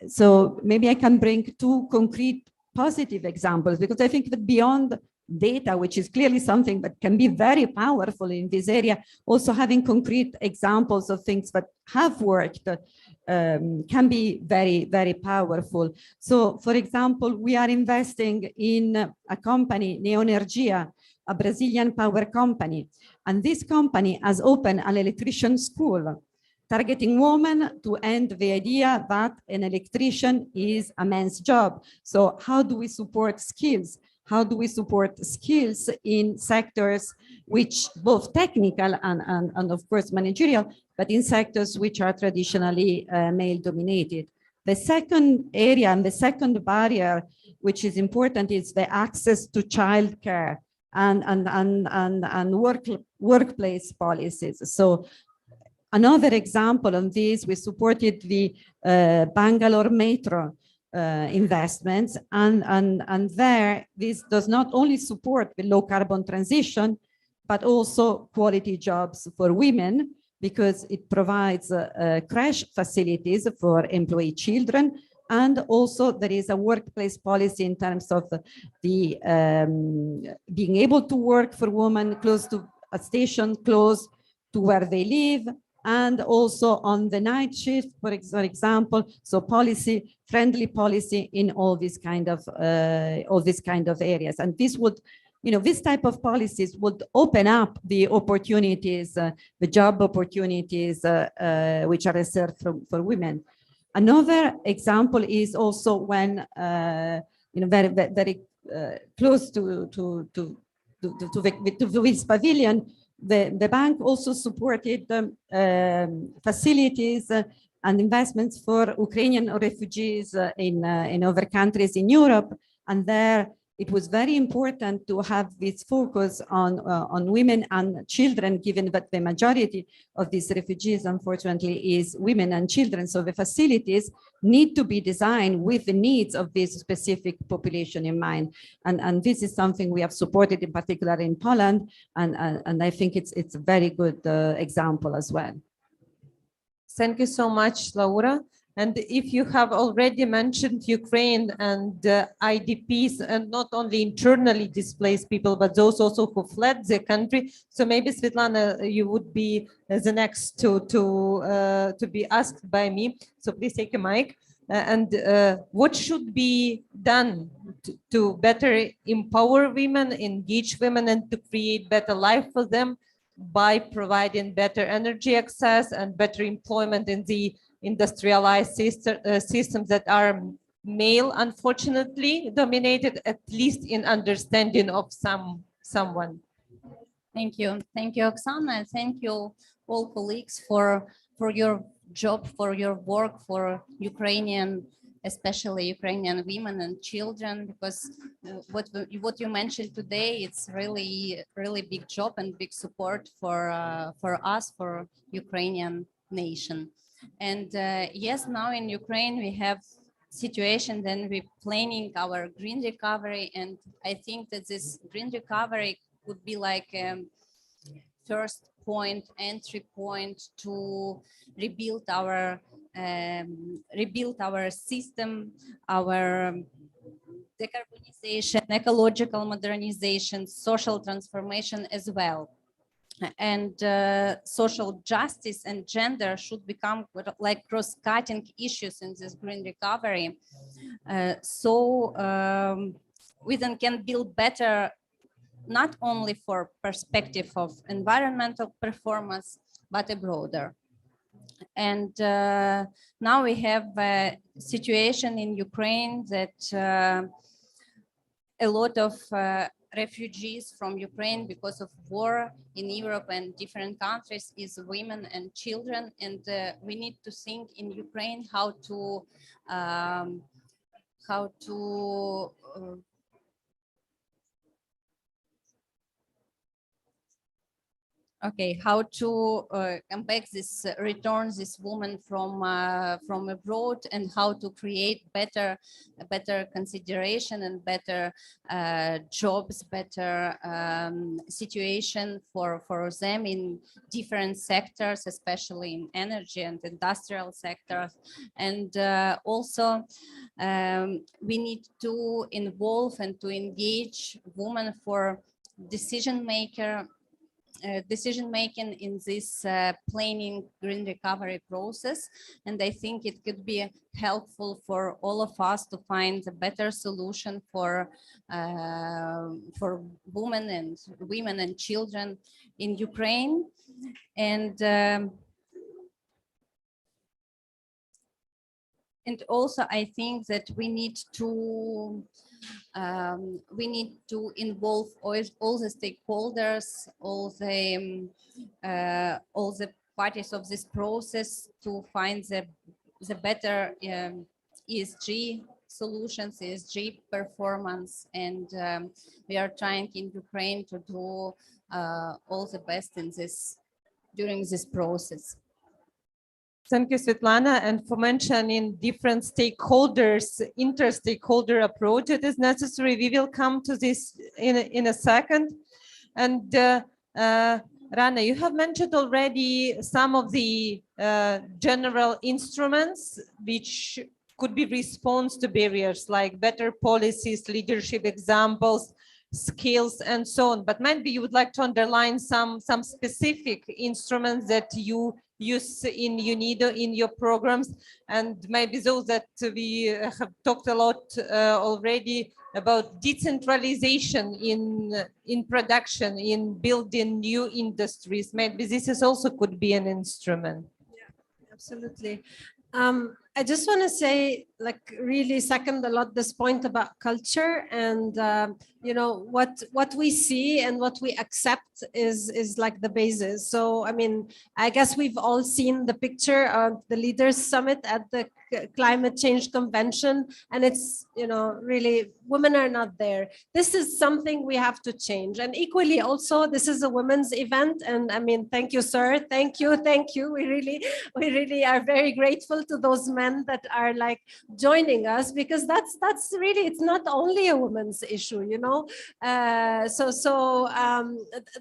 So maybe I can bring two concrete positive examples, because I think that beyond data, which is clearly something that can be very powerful in this area, also having concrete examples of things that have worked can be very, very powerful. So, for example, we are investing in a company, Neoenergia, a Brazilian power company. And this company has opened an electrician school, targeting women to end the idea that an electrician is a man's job. So how do we support skills? How do we support skills in sectors which both technical and of course managerial, but in sectors which are traditionally male dominated? The second area and the second barrier, which is important, is the access to childcare and workplace policies. So another example on this, we supported the Bangalore Metro investments, and there this does not only support the low carbon transition, but also quality jobs for women, because it provides crash facilities for employee children, and also there is a workplace policy in terms of the being able to work for women close to a station, close to where they live, and also on the night shift, for example. So policy, friendly policy in all these kind of areas. And this would, you know, this type of policies would open up the opportunities, the job opportunities which are reserved for women. Another example is also when, you know, very close to this pavilion, the bank also supported facilities and investments for Ukrainian refugees in other countries in Europe. And there it was very important to have this focus on women and children, given that the majority of these refugees, unfortunately, is women and children. So the facilities need to be designed with the needs of this specific population in mind. And this is something we have supported, in particular in Poland. And I think it's a very good example as well. Thank you so much, Laura. And if you have already mentioned Ukraine and IDPs, and not only internally displaced people, but those also who fled the country, so maybe Svetlana, you would be the next to be asked by me. So please take a mic. and what should be done to better empower women, engage women, and to create better life for them by providing better energy access and better employment in the industrialized systems that are male, unfortunately, dominated, at least in understanding of someone. Thank you, Oksana. Thank you, all colleagues, for your job, for your work, for Ukrainian, especially Ukrainian women and children, because what you mentioned today, it's really big job and big support for us, for Ukrainian nation. And yes, now in Ukraine we have situation, then we're planning our green recovery, and I think that this green recovery would be like first point, entry point to rebuild our system, our decarbonization, ecological modernization, social transformation as well. And social justice and gender should become like cross-cutting issues in this green recovery. So we then can build better, not only for perspective of environmental performance, but a broader. And now we have a situation in Ukraine that a lot of refugees from Ukraine because of war in Europe and different countries is women and children. And we need to think in Ukraine how to come back this return this woman from abroad, and how to create better consideration and better jobs, better situation for them in different sectors, especially in energy and industrial sectors. And also we need to involve and to engage women for decision making in this planning green recovery process. And I think it could be helpful for all of us to find a better solution for women and children in Ukraine. And also I think that we need to involve all the stakeholders, all the parties of this process to find the better ESG solutions, ESG performance. And we are trying in Ukraine to do all the best in during this process. Thank you, Svetlana, and for mentioning different stakeholders, inter-stakeholder approach that is necessary. We will come to this in a second. And Rana, you have mentioned already some of the general instruments which could be response to barriers, like better policies, leadership examples, skills, and so on. But maybe you would like to underline some specific instruments that you use in UNIDO in your programs, and maybe those that we have talked a lot already about decentralization in production, in building new industries. Maybe this is also could be an instrument. Yeah, absolutely. I just want to say, like, really second a lot this point about culture, and you know, what we see and what we accept is like the basis. So I mean, I guess we've all seen the picture of the Leaders Summit at the Climate Change Convention, and it's, you know, really women are not there. This is something we have to change. And equally also, this is a women's event, and I mean, thank you, sir, thank you. We really are very grateful to those men that are like joining us, because that's really, it's not only a women's issue, you know.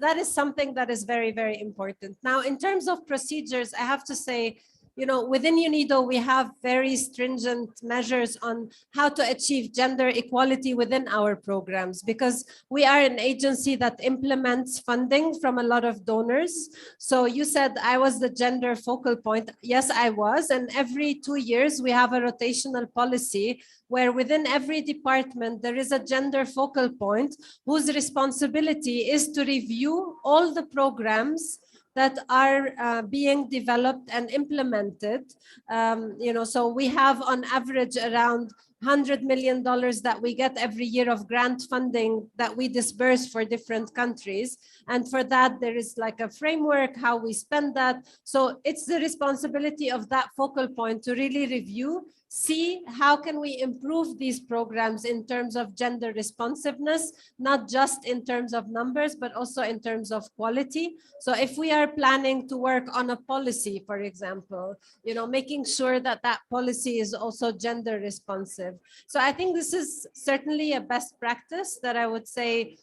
That is something that is very, very important. Now, in terms of procedures, I have to say, you know, within UNIDO, we have very stringent measures on how to achieve gender equality within our programs, because we are an agency that implements funding from a lot of donors. So you said I was the gender focal point. Yes, I was. And every 2 years, we have a rotational policy where within every department, there is a gender focal point whose responsibility is to review all the programs that are being developed and implemented. You know, so we have on average around $100 million that we get every year of grant funding that we disperse for different countries. And for that, there is like a framework, how we spend that. So it's the responsibility of that focal point to really review, see how can we improve these programs in terms of gender responsiveness, not just in terms of numbers, but also in terms of quality. So if we are planning to work on a policy, for example, you know, making sure that that policy is also gender responsive. So I think this is certainly a best practice that I would say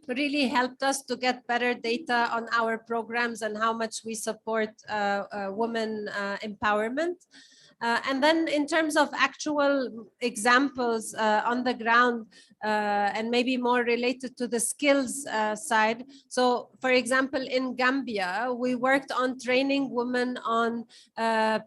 really helped us to get better data on our programs and how much we support women empowerment. And then in terms of actual examples on the ground, and maybe more related to the skills side. So for example, in Gambia, we worked on training women on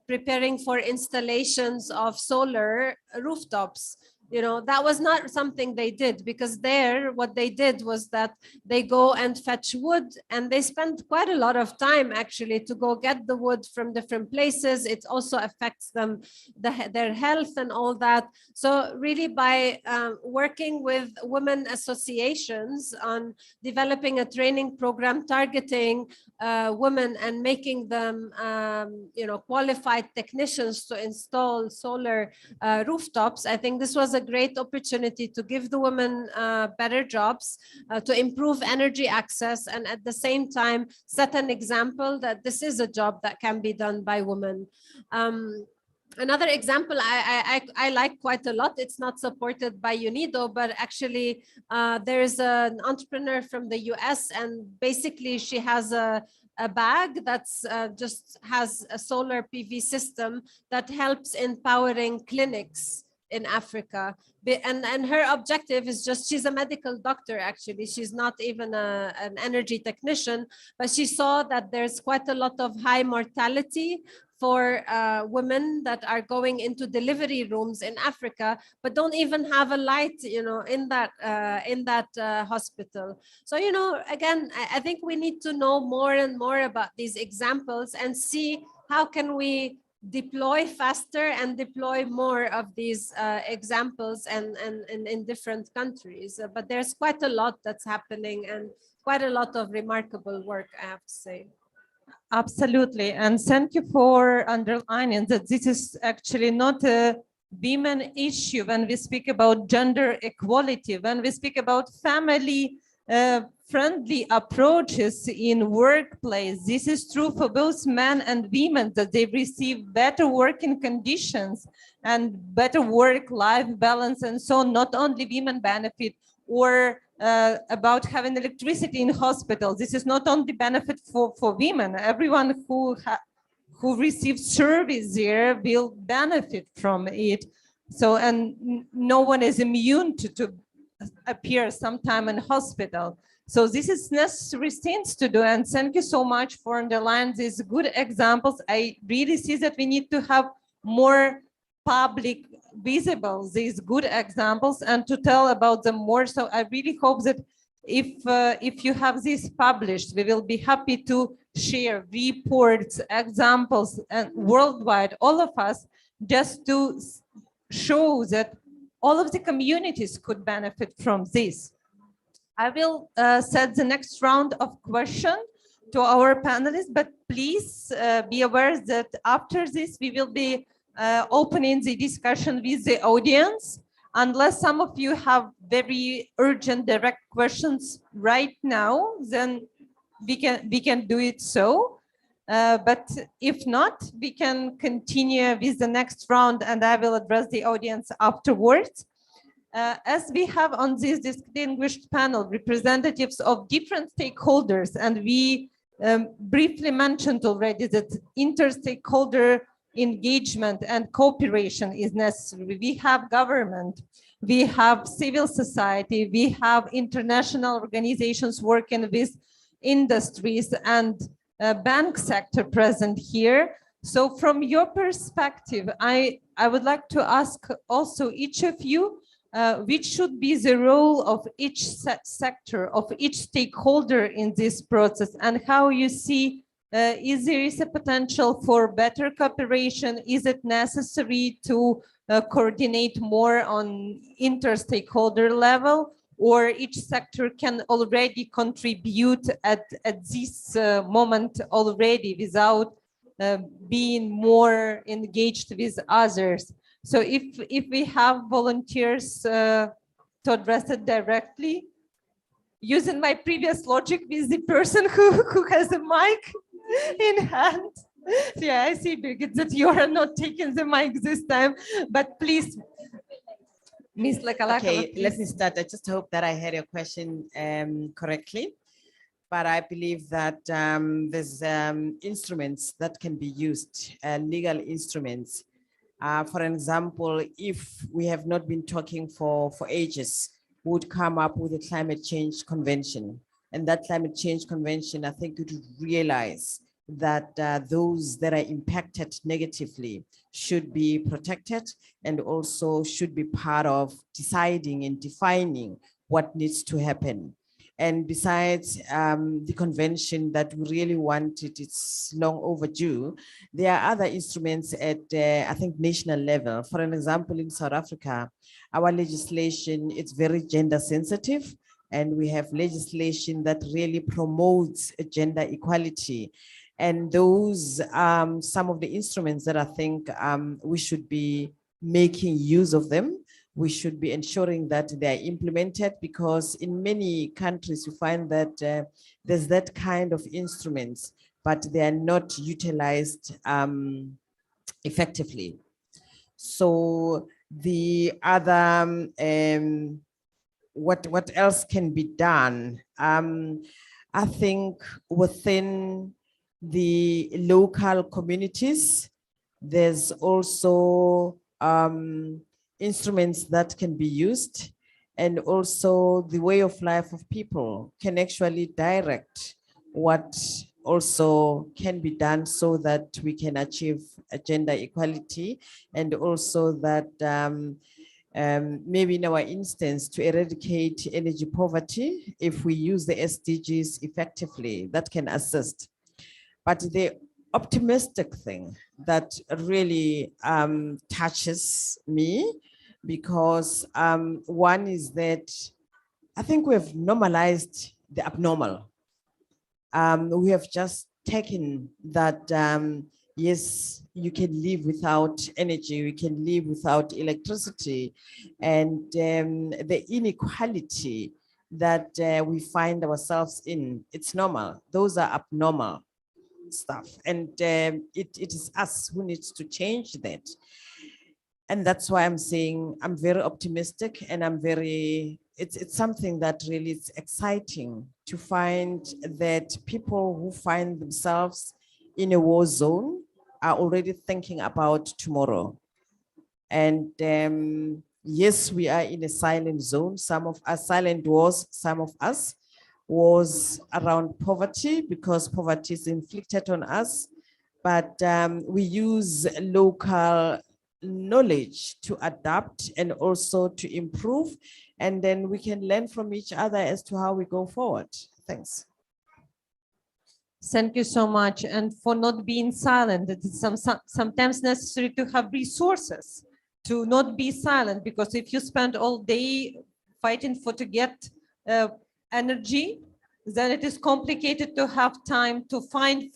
preparing for installations of solar rooftops. You know, that was not something they did, because there, what they did was that they go and fetch wood, and they spend quite a lot of time actually to go get the wood from different places. It also affects them, their health and all that. So really by working with women associations on developing a training program targeting women and making them, you know, qualified technicians to install solar rooftops, I think this was a great opportunity to give the women better jobs, to improve energy access, and at the same time set an example that this is a job that can be done by women. Another example I like quite a lot, it's not supported by UNIDO, but actually there's an entrepreneur from the US, and basically she has a bag that's just has a solar PV system that helps in powering clinics in Africa. And her objective is just, she's a medical doctor actually, she's not even an energy technician, but she saw that there's quite a lot of high mortality for women that are going into delivery rooms in Africa, but don't even have a light, you know, in that hospital. So, you know, again, I think we need to know more and more about these examples and see how can we deploy faster and deploy more of these examples and in different countries. But there's quite a lot that's happening and quite a lot of remarkable work, I have to say. Absolutely. And thank you for underlining that this is actually not a women issue when we speak about gender equality, when we speak about family friendly approaches in workplace. This is true for both men and women, that they receive better working conditions and better work-life balance and so on. Not only women benefit, or about having electricity in hospitals. This is not only benefit for women. Everyone who receives service there will benefit from it. So, and no one is immune to appear sometime in hospital. So this is necessary things to do. And thank you so much for underlining these good examples. I really see that we need to have more public visible these good examples and to tell about them more. So I really hope that if you have this published, we will be happy to share reports, examples, and worldwide, all of us, just to show that all of the communities could benefit from this. I will set the next round of questions to our panelists, but please be aware that after this, we will be opening the discussion with the audience. Unless some of you have very urgent direct questions right now, then we can do it so. But if not, we can continue with the next round and I will address the audience afterwards. As we have on this distinguished panel representatives of different stakeholders, and we briefly mentioned already that inter-stakeholder engagement and cooperation is necessary. We have government, we have civil society, we have international organizations working with industries and bank sector present here. So from your perspective, I would like to ask also each of you, which should be the role of each sector, of each stakeholder in this process, and how you see, is there a potential for better cooperation? Is it necessary to coordinate more on inter-stakeholder level, or each sector can already contribute at this moment already without being more engaged with others? So if we have volunteers to address it directly, using my previous logic with the person who has a mic in hand. Yeah, I see, Birgit, that you are not taking the mic this time, but please, Ms. Lakalakova. Okay, let me start. I just hope that I heard your question correctly. But I believe that there's instruments that can be used, legal instruments. For example, if we have not been talking for ages, we would come up with a climate change convention. And that climate change convention, I think it would realize that those that are impacted negatively should be protected and also should be part of deciding and defining what needs to happen. And besides the convention that we really wanted, it's long overdue, there are other instruments at, I think, national level. For an example, in South Africa, our legislation is very gender sensitive, and we have legislation that really promotes gender equality. And those some of the instruments that I think we should be making use of them. We should be ensuring that they are implemented, because in many countries you find that there's that kind of instruments, but they are not utilized effectively. So the other, what else can be done? I think within the local communities, there's also instruments that can be used, and also the way of life of people can actually direct what also can be done so that we can achieve gender equality, and also that maybe in our instance to eradicate energy poverty, if we use the SDGs effectively, that can assist. But the optimistic thing that really touches me, because one is that I think we have normalized the abnormal. We have just taken that, yes, you can live without energy, you can live without electricity, and the inequality that we find ourselves in, it's normal. Those are abnormal stuff, and it is us who needs to change that. And that's why I'm saying I'm very optimistic, and I'm very, it's something that really is exciting to find that people who find themselves in a war zone are already thinking about tomorrow. And yes, we are in a silent zone. Some of us, silent wars, some of us was around poverty, because poverty is inflicted on us. But we use local knowledge to adapt and also to improve. And then we can learn from each other as to how we go forward. Thanks. Thank you so much. And for not being silent, it is sometimes necessary to have resources to not be silent, because if you spend all day fighting to get energy, then it is complicated to have time to fight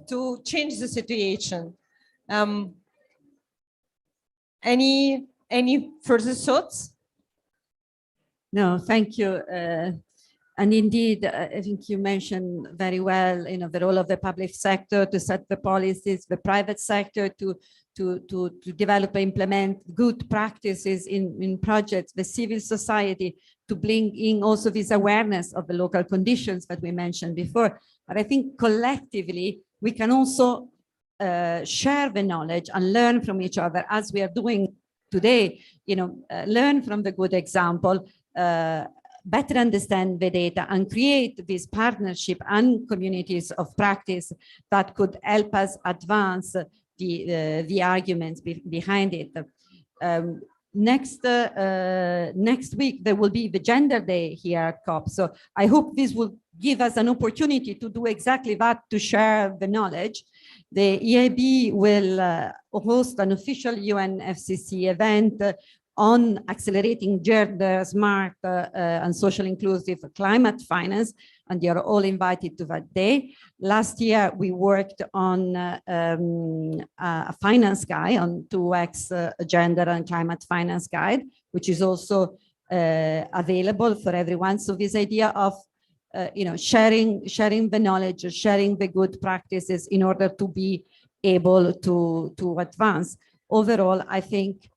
to change the situation. Any further thoughts? No, thank you. And indeed, I think you mentioned very well, the role of the public sector to set the policies, the private sector to develop and implement good practices in projects, the civil society to bring in also this awareness of the local conditions that we mentioned before. But I think collectively, we can also share the knowledge and learn from each other as we are doing today, learn from the good example, better understand the data and create this partnership and communities of practice that could help us advance the arguments behind it. Next week, there will be the Gender Day here at COP. So I hope this will give us an opportunity to do exactly that, to share the knowledge. The EIB will host an official UNFCCC event on accelerating gender smart and social inclusive climate finance, and you're all invited to that day. Last year, we worked on a finance guide, on 2X gender and climate finance guide, which is also available for everyone. So this idea of sharing the knowledge, sharing the good practices in order to be able to advance. Overall, I think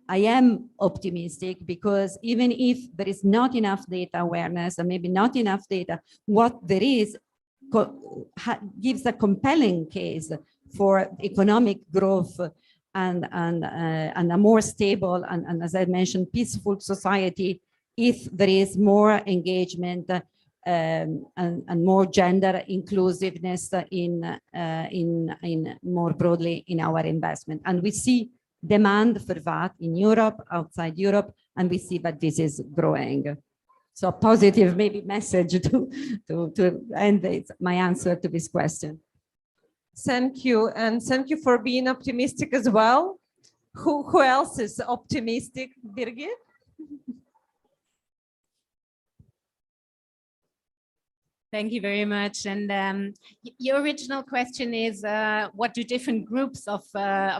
I am optimistic, because even if there is not enough data awareness and maybe not enough data, what there is gives a compelling case for economic growth and a more stable and, as I mentioned, peaceful society if there is more engagement and more gender inclusiveness in more broadly in our investment. And we see demand for that in Europe, outside Europe, and we see that this is growing. So a positive maybe message to end my answer to this question. Thank you, and thank you for being optimistic as well. Who else is optimistic, Birgit? Thank you very much. And your original question is, what do different groups of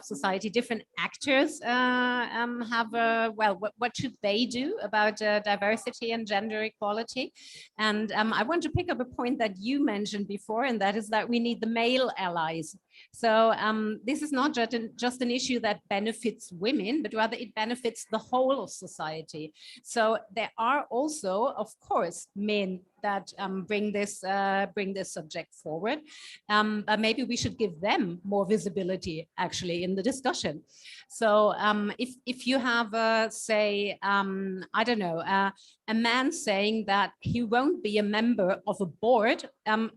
society, different actors have, well, what should they do about diversity and gender equality? And I want to pick up a point that you mentioned before, and that is that we need the male allies. So this is not just an issue that benefits women, but rather it benefits the whole of society. So there are also, of course, men that bring this subject forward, but maybe we should give them more visibility actually in the discussion. So if you have, say, I don't know, a man saying that he won't be a member of a board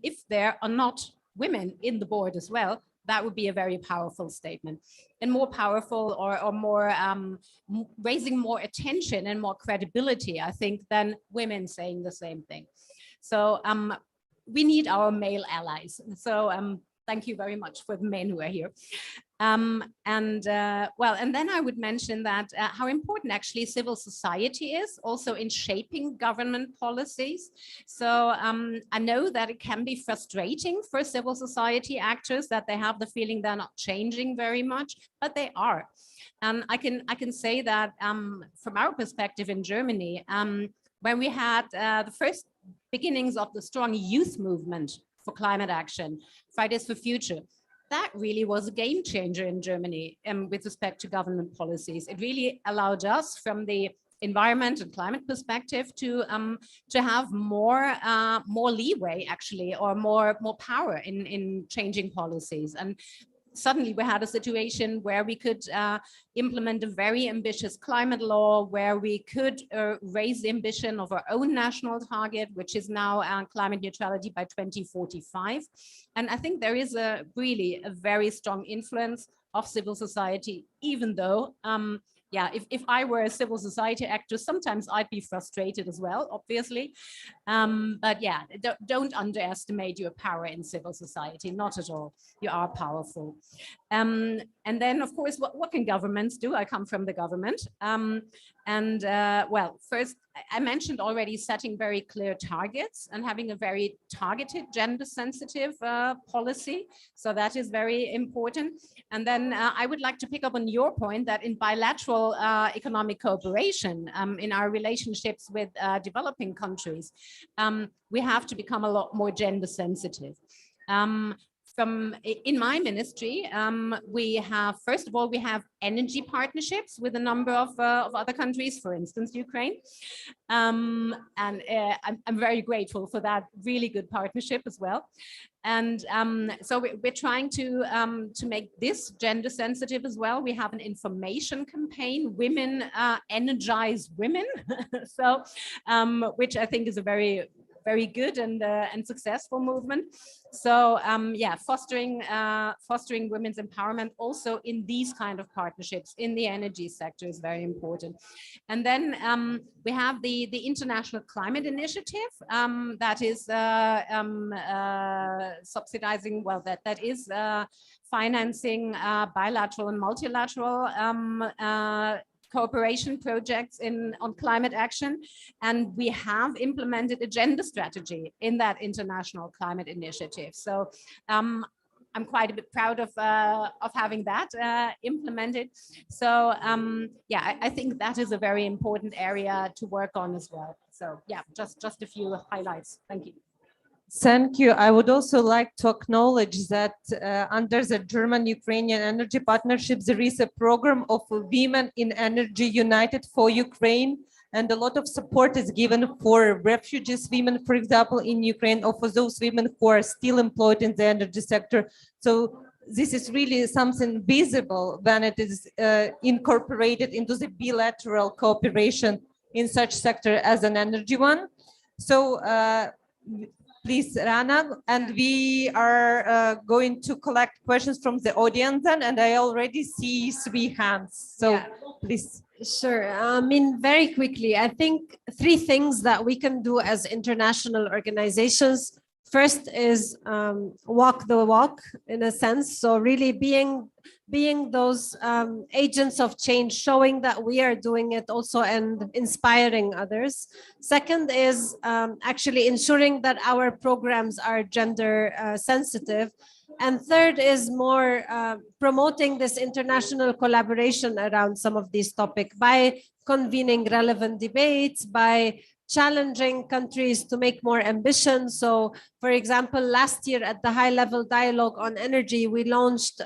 if there are not women in the board as well, that would be a very powerful statement, and more powerful or more raising more attention and more credibility, I think, than women saying the same thing. So we need our male allies. So thank you very much for the men who are here. Well, and then I would mention that how important actually civil society is also in shaping government policies. So I know that it can be frustrating for civil society actors that they have the feeling they're not changing very much, but they are. And I can say that from our perspective in Germany, when we had the first beginnings of the strong youth movement for climate action, Fridays for Future, that really was a game changer in Germany with respect to government policies. It really allowed us, from the environment and climate perspective, to have more leeway actually, or more power in changing policies. And suddenly we had a situation where we could implement a very ambitious climate law, where we could raise the ambition of our own national target, which is now climate neutrality by 2045. And I think there is really a very strong influence of civil society, even though yeah, if I were a civil society actor, sometimes I'd be frustrated as well, obviously. But yeah, don't underestimate your power in civil society, not at all. You are powerful. And then, of course, what can governments do? I come from the government. Well, first, I mentioned already setting very clear targets and having a very targeted gender sensitive policy. So that is very important. And then I would like to pick up on your point that in bilateral economic cooperation, in our relationships with developing countries, we have to become a lot more gender sensitive. in my ministry, we have, first of all, we have energy partnerships with a number of other countries, for instance, Ukraine. And I'm very grateful for that really good partnership as well. And so we're trying to make this gender sensitive as well. We have an information campaign, Women Energize Women, so which I think is a very good and successful movement. So yeah, fostering women's empowerment also in these kind of partnerships in the energy sector is very important. And then we have the International Climate Initiative that is subsidizing, well, that is financing bilateral and multilateral cooperation projects on climate action, and we have implemented a gender strategy in that International Climate Initiative. So I'm quite a bit proud of having that implemented. So yeah, I think that is a very important area to work on as well. So yeah, just a few highlights. Thank you. Thank you. I would also like to acknowledge that under the German-Ukrainian Energy Partnership, there is a program of Women in Energy United for Ukraine, and a lot of support is given for refugees women, for example, in Ukraine, or for those women who are still employed in the energy sector. So this is really something visible when it is incorporated into the bilateral cooperation in such sector as an energy one. So please, Rana, and we are going to collect questions from the audience then, and I already see 3 hands. So yeah, please. Sure. I mean, very quickly, I think 3 things that we can do as international organizations. First is walk the walk, in a sense. So really being those agents of change, showing that we are doing it also and inspiring others. Second is actually ensuring that our programs are gender sensitive. And third is more promoting this international collaboration around some of these topics by convening relevant debates, by challenging countries to make more ambition. So, for example, last year at the high-level dialogue on energy, we launched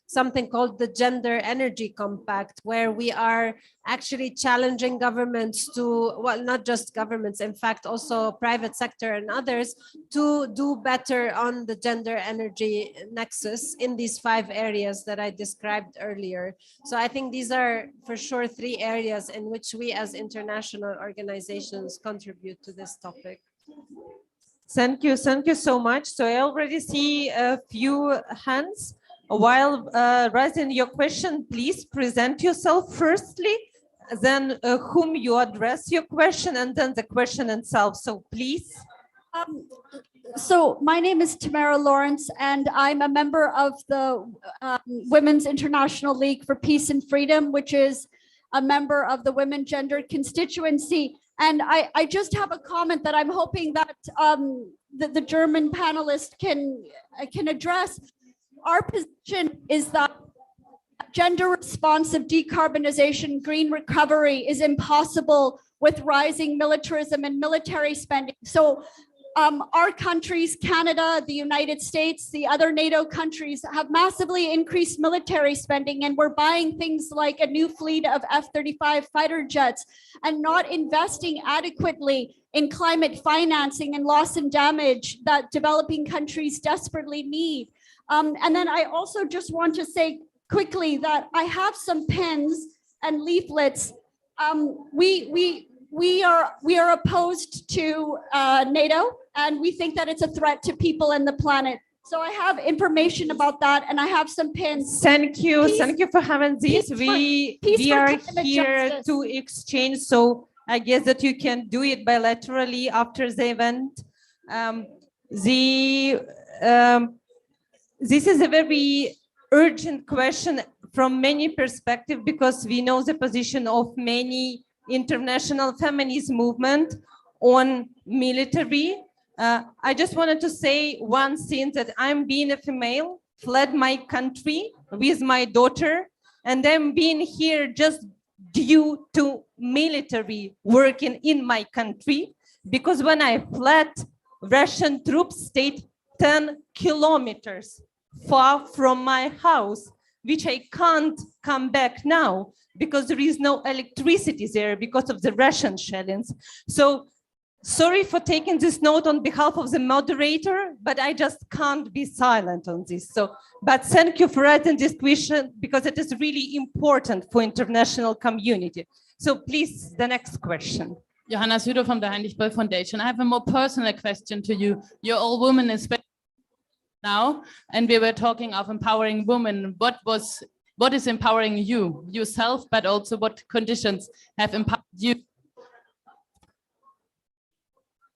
something called the Gender Energy Compact, where we are actually challenging governments to, well, not just governments, in fact, also private sector and others, to do better on the gender energy nexus in these 5 areas that I described earlier. So I think these are for sure 3 areas in which we as international organizations contribute to this topic. Thank you so much. So I already see a few hands. While raising your question, please present yourself firstly, then whom you address your question, and then the question itself. So please. So my name is Tamara Lawrence, and I'm a member of the Women's International League for Peace and Freedom, which is a member of the Women Gender Constituency. And I just have a comment that I'm hoping that the German panelist can address. Our position is that gender responsive decarbonization, green recovery is impossible with rising militarism and military spending. So our countries, Canada, the United States, the other NATO countries have massively increased military spending, and we're buying things like a new fleet of F-35 fighter jets and not investing adequately in climate financing and loss and damage that developing countries desperately need. And then I also just want to say quickly that I have some pens and leaflets. We are opposed to NATO, and we think that it's a threat to people and the planet. So I have information about that, and I have some pins. Thank you for having this. We are here to exchange, so I guess that you can do it bilaterally after the event. This is a very urgent question from many perspectives, because we know the position of many international feminist movement on military. I just wanted to say one thing, that I'm being a female, fled my country with my daughter, and I'm being here just due to military working in my country, because when I fled, Russian troops stayed 10 kilometers far from my house, which I can't come back now because there is no electricity there because of the Russian shellings. So sorry for taking this note on behalf of the moderator, but I just can't be silent on this. So, but thank you for writing this question because it is really important for international community. So please, the next question. Johanna Süder from the Heinrich Böll Foundation. I have a more personal question to you. You're all women, especially now, and we were talking of empowering women. What is empowering you, yourself, but also what conditions have empowered you?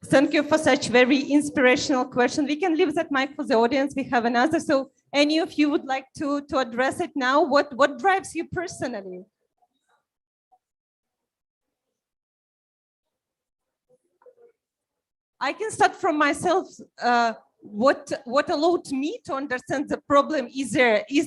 Thank you for such very inspirational question. We can leave that mic for the audience. We have another. So any of you would like to address it now? What drives you personally? I can start from myself. What allowed me to understand the problem is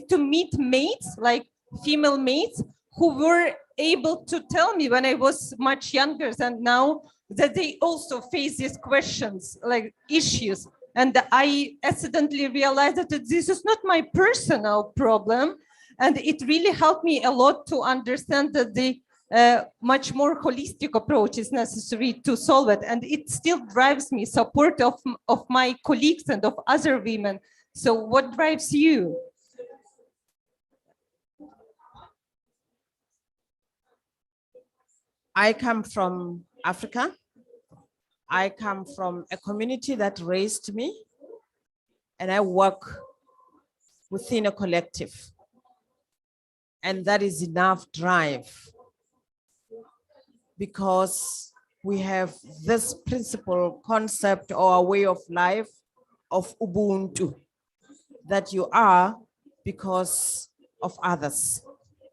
to meet mates, like female mates, who were able to tell me when I was much younger than now that they also face these questions, like issues. And I accidentally realized that this is not my personal problem. And it really helped me a lot to understand that the much more holistic approach is necessary to solve it. And it still drives me, support of my colleagues and of other women. So what drives you? I come from Africa. I come from a community that raised me, and I work within a collective. And that is enough drive, because we have this principle, concept, or a way of life of Ubuntu, that you are because of others.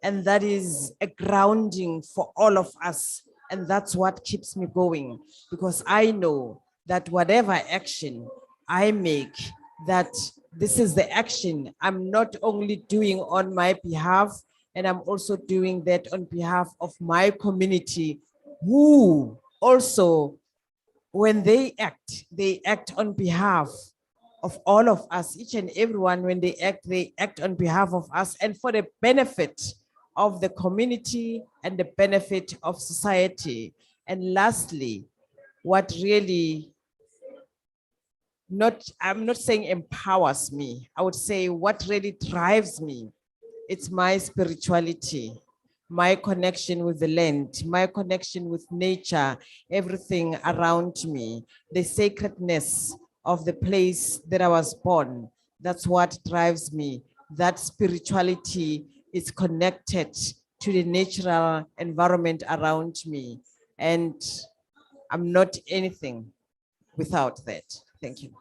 And that is a grounding for all of us. And that's what keeps me going, because I know that whatever action I make, that this is the action I'm not only doing on my behalf, and I'm also doing that on behalf of my community, who also, when they act on behalf of all of us, each and everyone. When they act on behalf of us and for the benefit of the community and the benefit of society. And lastly, what really I'm not saying empowers me, I would say what really drives me, it's my spirituality, my connection with the land, my connection with nature, everything around me, the sacredness of the place that I was born. That's what drives me. That spirituality is connected to the natural environment around me. And I'm not anything without that. Thank you.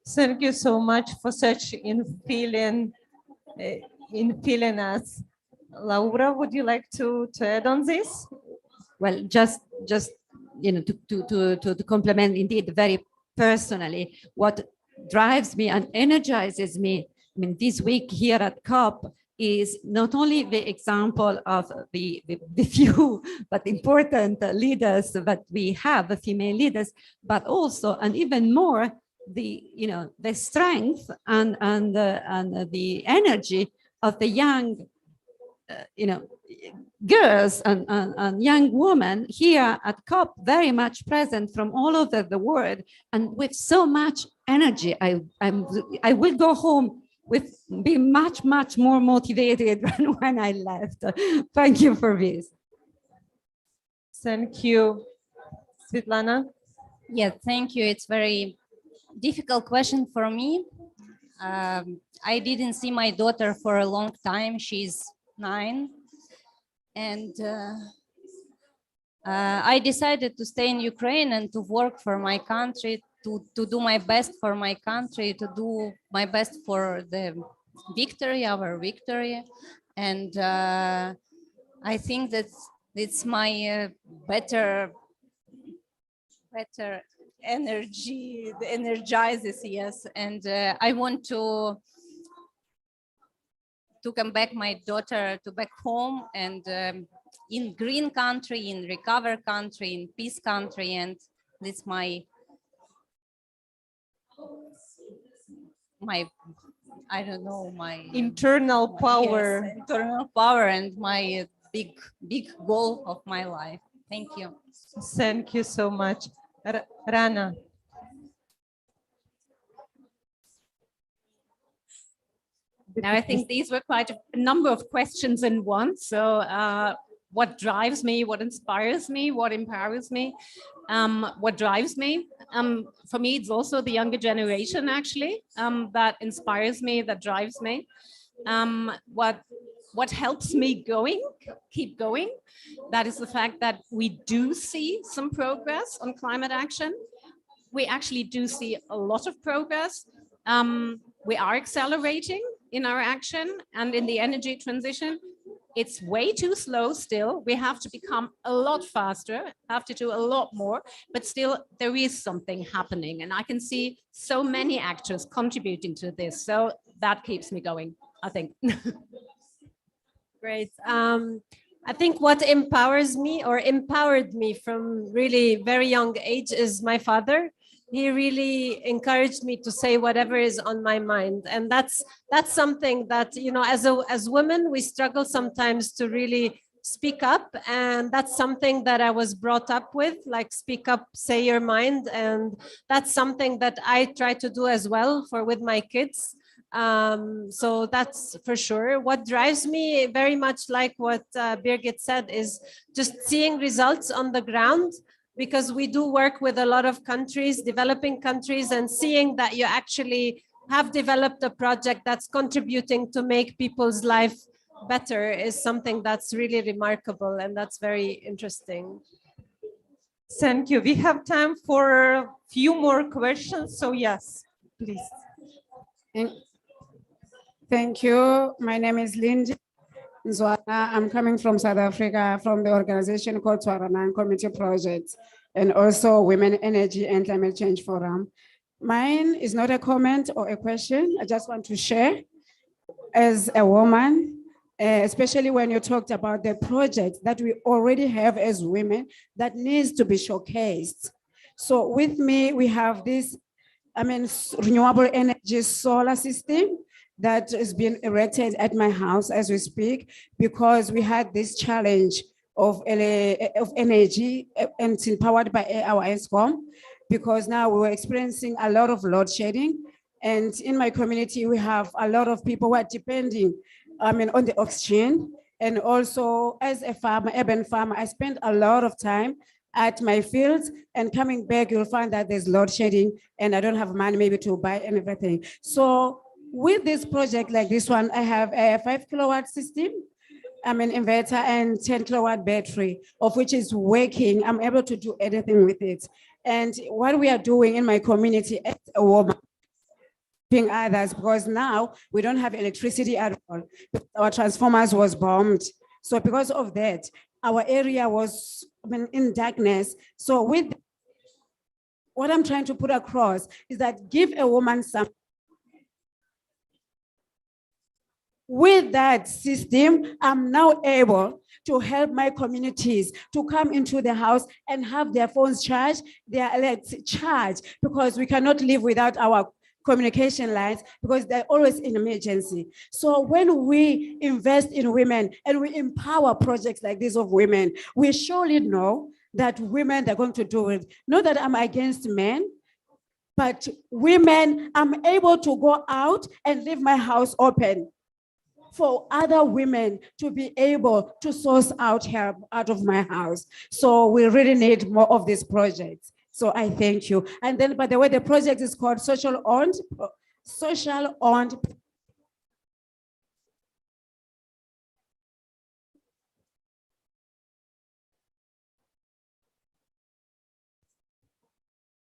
Thank you so much for such infilling us. Laura, would you like to add on this? Well, just to complement, indeed, very personally, what drives me and energizes me, I mean, this week here at COP is not only the example of the few but important leaders that we have, the female leaders, but also, and even more, the strength and the energy of the young, girls and young women here at COP, very much present from all over the world, and with so much energy. I will go home with being much more motivated than when I left. Thank you for this. Thank you, Svetlana. Yeah, thank you. It's very difficult question for me. I didn't see my daughter for a long time. She's 9. And I decided to stay in Ukraine and to work for my country, to do my best for my country, to do my best for the victory, our victory. And I think that it's my better energy, the energizes, yes. And I want to come back my daughter to back home, and in green country, in recover country, in peace country. And it's my I don't know, my Internal power. yes, internal power and my big goal of my life. Thank you. Thank you so much. Rana. Now, I think these were quite a number of questions in one. So what drives me, what inspires me, what empowers me, what drives me? For me, it's also the younger generation, actually, that inspires me, that drives me. What helps me keep going, that is the fact that we do see some progress on climate action. We actually do see a lot of progress. We are accelerating in our action and in the energy transition. It's way too slow still. We have to become a lot faster, have to do a lot more, but still there is something happening. And I can see so many actors contributing to this. So that keeps me going, I think. Great. I think what empowers me or empowered me from really very young age is my father. He really encouraged me to say whatever is on my mind. And that's something that, you know, as women, we struggle sometimes to really speak up. And that's something that I was brought up with, like speak up, say your mind. And that's something that I try to do as well with my kids. So that's for sure. What drives me very much like what Birgit said is just seeing results on the ground, because we do work with a lot of countries, developing countries, and seeing that you actually have developed a project that's contributing to make people's life better is something that's really remarkable, and that's very interesting. Thank you. We have time for a few more questions. So yes, please. Thank you. My name is Lindy Nzwana. I'm coming from South Africa, from the organization called Tswaranang Committee Project, and also Women Energy and Climate Change Forum. Mine is not a comment or a question. I just want to share as a woman, especially when you talked about the projects that we already have as women that needs to be showcased. So with me, we have this, renewable energy solar system that is being erected at my house as we speak, because we had this challenge of energy and it's powered by our ESCOM, because now we're experiencing a lot of load shedding. And in my community, we have a lot of people who are depending on the oxygen. And also as a farmer, urban farmer, I spend a lot of time at my fields, and coming back, you'll find that there's load shedding and I don't have money maybe to buy everything. So with this project like this one, I have a 5 kilowatt system, inverter and 10 kilowatt battery, of which is working. I'm able to do anything with it. And what we are doing in my community as a woman, helping others, because now we don't have electricity at all. Our transformers was bombed. So because of that, our area was in darkness. So with what I'm trying to put across is that give a woman some. With that system, I'm now able to help my communities to come into the house and have their phones charged, their electric charged, because we cannot live without our communication lines, because they're always in emergency. So when we invest in women and we empower projects like this of women, we surely know that women are going to do it. Not that I'm against men, but women, I'm able to go out and leave my house open for other women to be able to source out help out of my house. So we really need more of these projects. So I thank you. And then, by the way, the project is called Social Owned.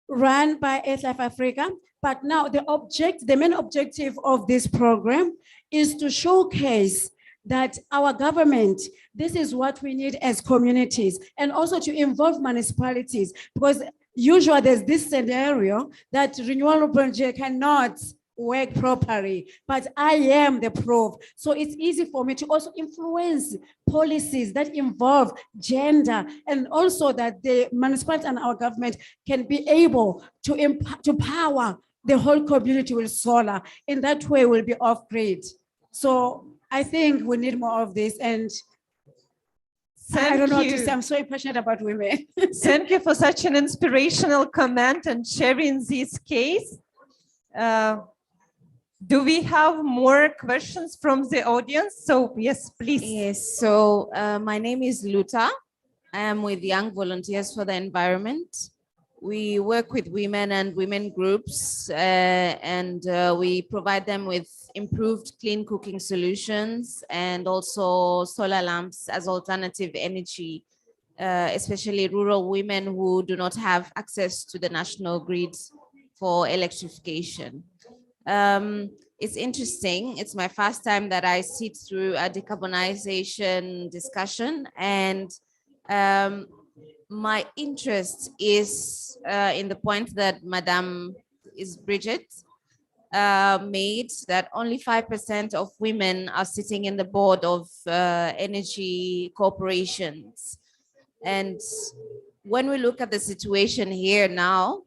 Run by South Africa. But now the main objective of this program is to showcase that our government, this is what we need as communities, and also to involve municipalities, because usually there's this scenario that renewable energy cannot work properly, but I am the proof. So it's easy for me to also influence policies that involve gender, and also that the municipalities and our government can be able to power the whole community will solar. In that way, we'll be off grid. So I think we need more of this. And I don't know what to say. I'm so passionate about women. Thank you for such an inspirational comment and sharing this case. Do we have more questions from the audience? So yes, please. Yes, so my name is Luta. I am with Young Volunteers for the Environment. We work with women and women groups, and we provide them with improved clean cooking solutions and also solar lamps as alternative energy, especially rural women who do not have access to the national grid for electrification. It's interesting. It's my first time that I sit through a decarbonization discussion, and my interest is in the point that Madam Bridget made, that only 5% of women are sitting in the board of energy corporations. And when we look at the situation here now,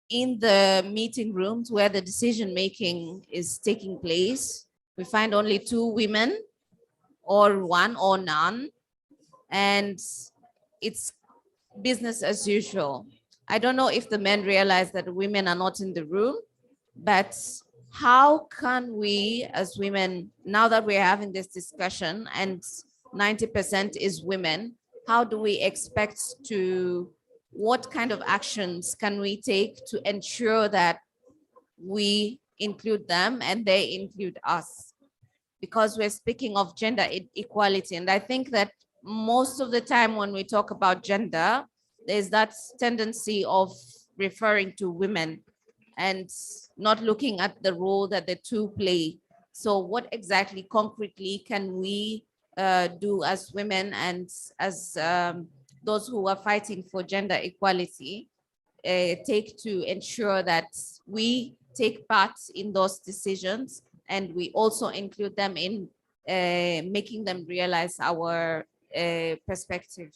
in the meeting rooms where the decision making is taking place, we find only 2 women, or 1 or none, and it's business as usual. I don't know if the men realize that women are not in the room, but how can we as women, now that we're having this discussion and 90% is women, how do we expect to, what kind of actions can we take to ensure that we include them and they include us? Because we're speaking of gender equality, and I think that most of the time when we talk about gender, there's that tendency of referring to women and not looking at the role that the 2 play. So what exactly concretely can we do as women and as those who are fighting for gender equality take to ensure that we take part in those decisions and we also include them in making them realize our perspective?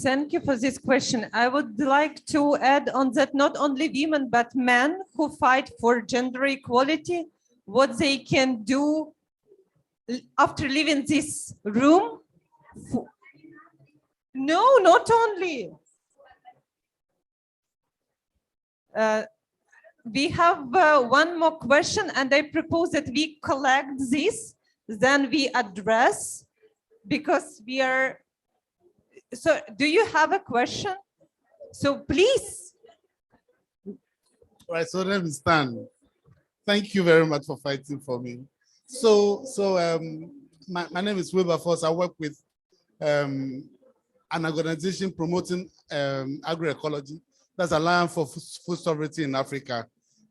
Thank you for this question. I would like to add on that not only women, but men who fight for gender equality, what they can do after leaving this room. No, not only. We have one more question, and I propose that we collect this, then we address, because we are. So do you have a question? So please. All right, so let me stand. Thank you very much for fighting for me. So my name is Wilberforce. I work with an organization promoting agroecology. That's Alliance for Food Sovereignty in Africa.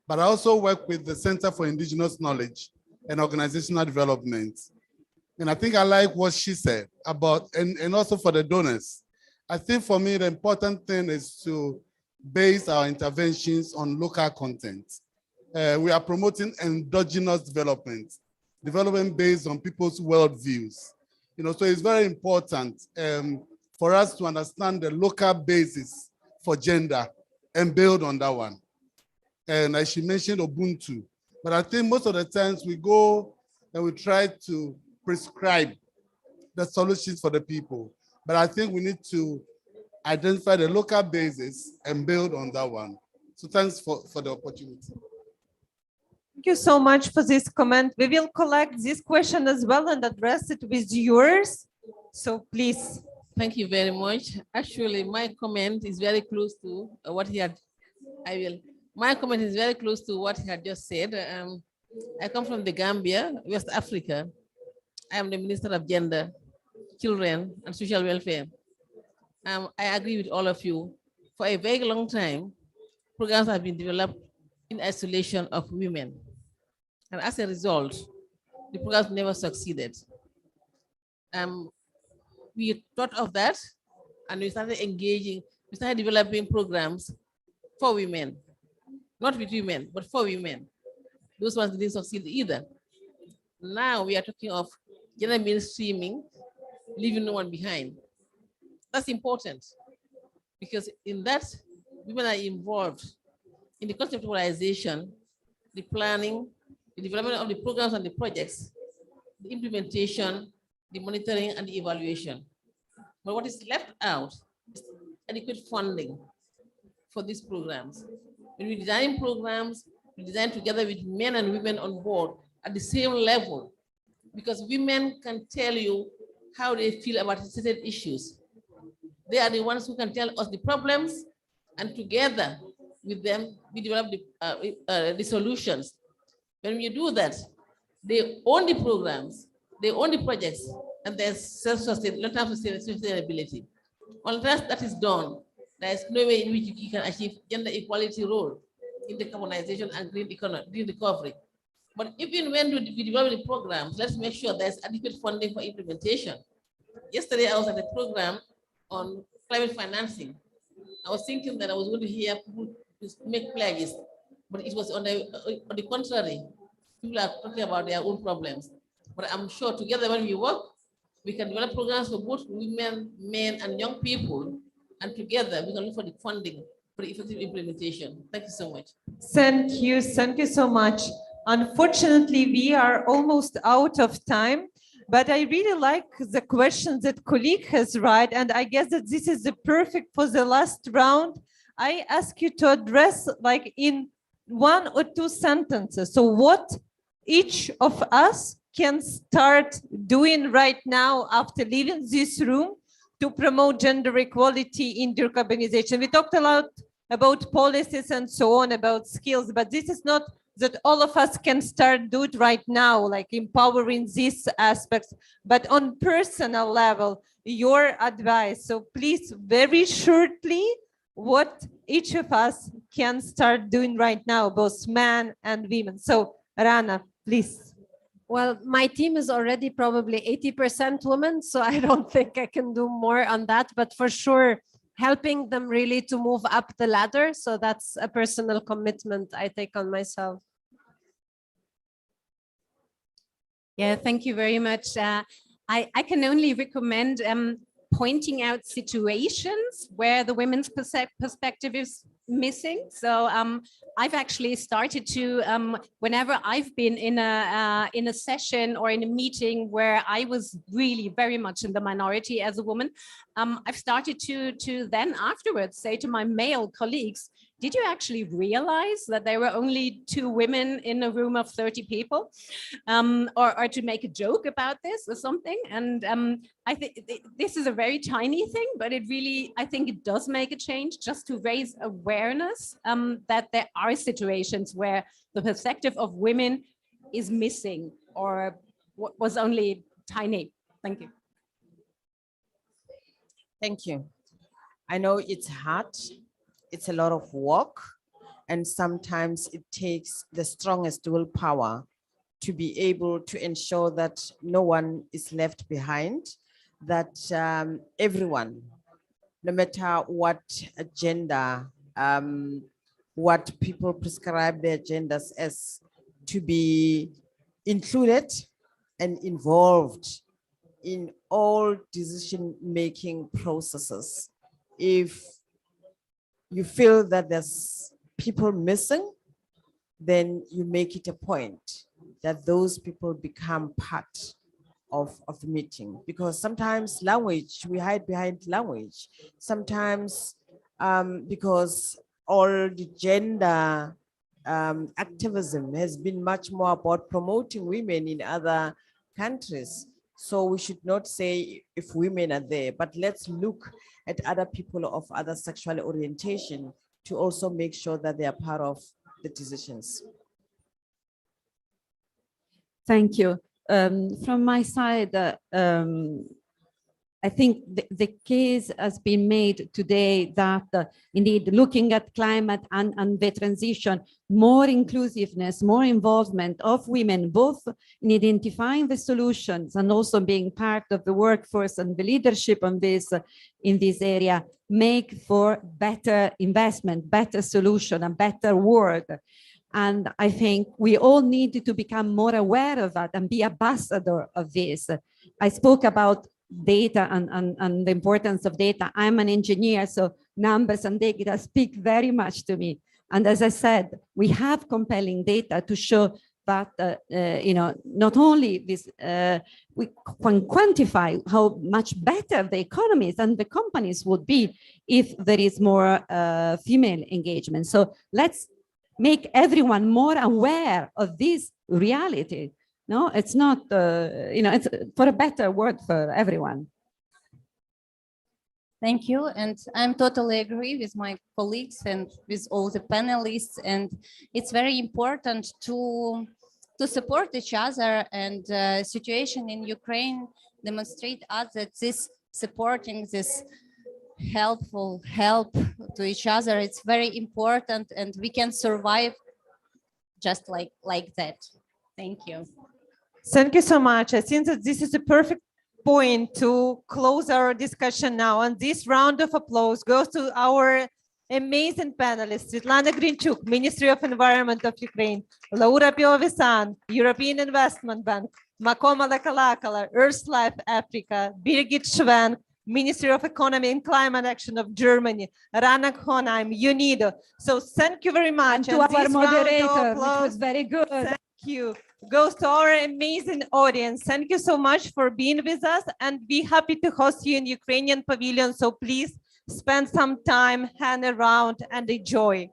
But I also work with the Center for Indigenous Knowledge and Organizational Development. And I think I like what she said about, and also for the donors. I think for me, the important thing is to base our interventions on local content. We are promoting endogenous development based on people's worldviews. You know, so it's very important for us to understand the local basis for gender and build on that one. And as she mentioned, Ubuntu. But I think most of the times we go and we try to prescribe the solutions for the people. But I think we need to identify the local basis and build on that one. So thanks for the opportunity. Thank you so much for this comment. We will collect this question as well and address it with yours. So please. Thank you very much. Actually, my comment is very close to what he had. My comment is very close to what he had just said. I come from the Gambia, West Africa. I am the Minister of Gender, Children, and Social Welfare. I agree with all of you. For a very long time, programs have been developed in isolation of women. And as a result, the programs never succeeded. We thought of that and we started developing programs for women. Not with women, but for women. Those ones didn't succeed either. Now we are talking of gender mainstreaming, leaving no one behind. That's important because in that, women are involved in the conceptualization, the planning, the development of the programs and the projects, the implementation, the monitoring, and the evaluation. But what is left out is adequate funding for these programs. When we design programs, we design together with men and women on board at the same level, because women can tell you how they feel about certain issues. They are the ones who can tell us the problems, and together with them, we develop the solutions. When you do that, they own the programs, they own the projects, and there's long-term sustainability. Unless that is done, there is no way in which you can achieve gender equality role in decarbonization and green recovery. But even when we develop the programs, let's make sure there's adequate funding for implementation. Yesterday, I was at a program on climate financing. I was thinking that I was going to hear people make pledges, but it was on the contrary. People are talking about their own problems. But I'm sure together when we work, we can develop programs for both women, men, and young people. And together we can look for the funding for the effective implementation. Thank you so much. Thank you so much. Unfortunately, we are almost out of time, but I really like the questions that colleague has raised, and I guess that this is the perfect for the last round. I ask you to address like in 1 or 2 sentences. So what each of us can start doing right now after leaving this room to promote gender equality in decarbonization. We talked a lot about policies and so on, about skills, but this is not that all of us can start do it right now, like empowering these aspects, but on personal level, your advice. So please, very shortly, what each of us can start doing right now, both men and women. So Rana, please. Well, my team is already probably 80% women, so I don't think I can do more on that, but for sure, helping them really to move up the ladder. So that's a personal commitment I take on myself. Yeah, thank you very much. I can only recommend pointing out situations where the women's perspective is missing. So I've actually started to, whenever I've been in a session or in a meeting where I was really very much in the minority as a woman, I've started to then afterwards say to my male colleagues, did you actually realize that there were only 2 women in a room of 30 people? Or to make a joke about this or something. And I think this is a very tiny thing, but it really, I think it does make a change just to raise awareness that there are situations where the perspective of women is missing or was only tiny. Thank you. Thank you. I know it's hard. It's a lot of work, and sometimes it takes the strongest willpower to be able to ensure that no one is left behind, that everyone, no matter what agenda, what people prescribe their agendas as, to be included and involved in all decision-making processes. If you feel that there's people missing, then you make it a point that those people become part of the meeting. Because sometimes language, we hide behind language. Sometimes because all the gender activism has been much more about promoting women in other countries. So we should not say if women are there, but let's look at other people of other sexual orientation to also make sure that they are part of the decisions. Thank you. From my side, I think the case has been made today that indeed looking at climate and the transition, more inclusiveness, more involvement of women, both in identifying the solutions and also being part of the workforce and the leadership on this in this area, make for better investment, better solution, a better world. And I think we all need to become more aware of that and be ambassador of this. I spoke about data and the importance of data. I'm an engineer, so numbers and data speak very much to me. And as I said, we have compelling data to show that, not only this, we can quantify how much better the economies and the companies would be if there is more female engagement. So let's make everyone more aware of this reality. No, it's not, it's for a better world for everyone. Thank you. And I'm totally agree with my colleagues and with all the panelists. And it's very important to support each other, and situation in Ukraine demonstrate us that this supporting, this help to each other, it's very important, and we can survive just like that. Thank you. Thank you so much. I think that this is a perfect point to close our discussion now. And this round of applause goes to our amazing panelists: Svetlana Grinchuk, Ministry of Environment of Ukraine; Laura Piovesan, European Investment Bank; Makoma Lakalakala, Earth Life Africa; Birgit Schwenk, Ministry of Economy and Climate Action of Germany; Rana Honheim, UNIDO. So thank you very much. And to our this round of moderator, which applause, was very good. thank you, goes to our amazing audience. Thank you so much for being with us, and be happy to host you in Ukrainian Pavilion. So please spend some time, hang around and enjoy.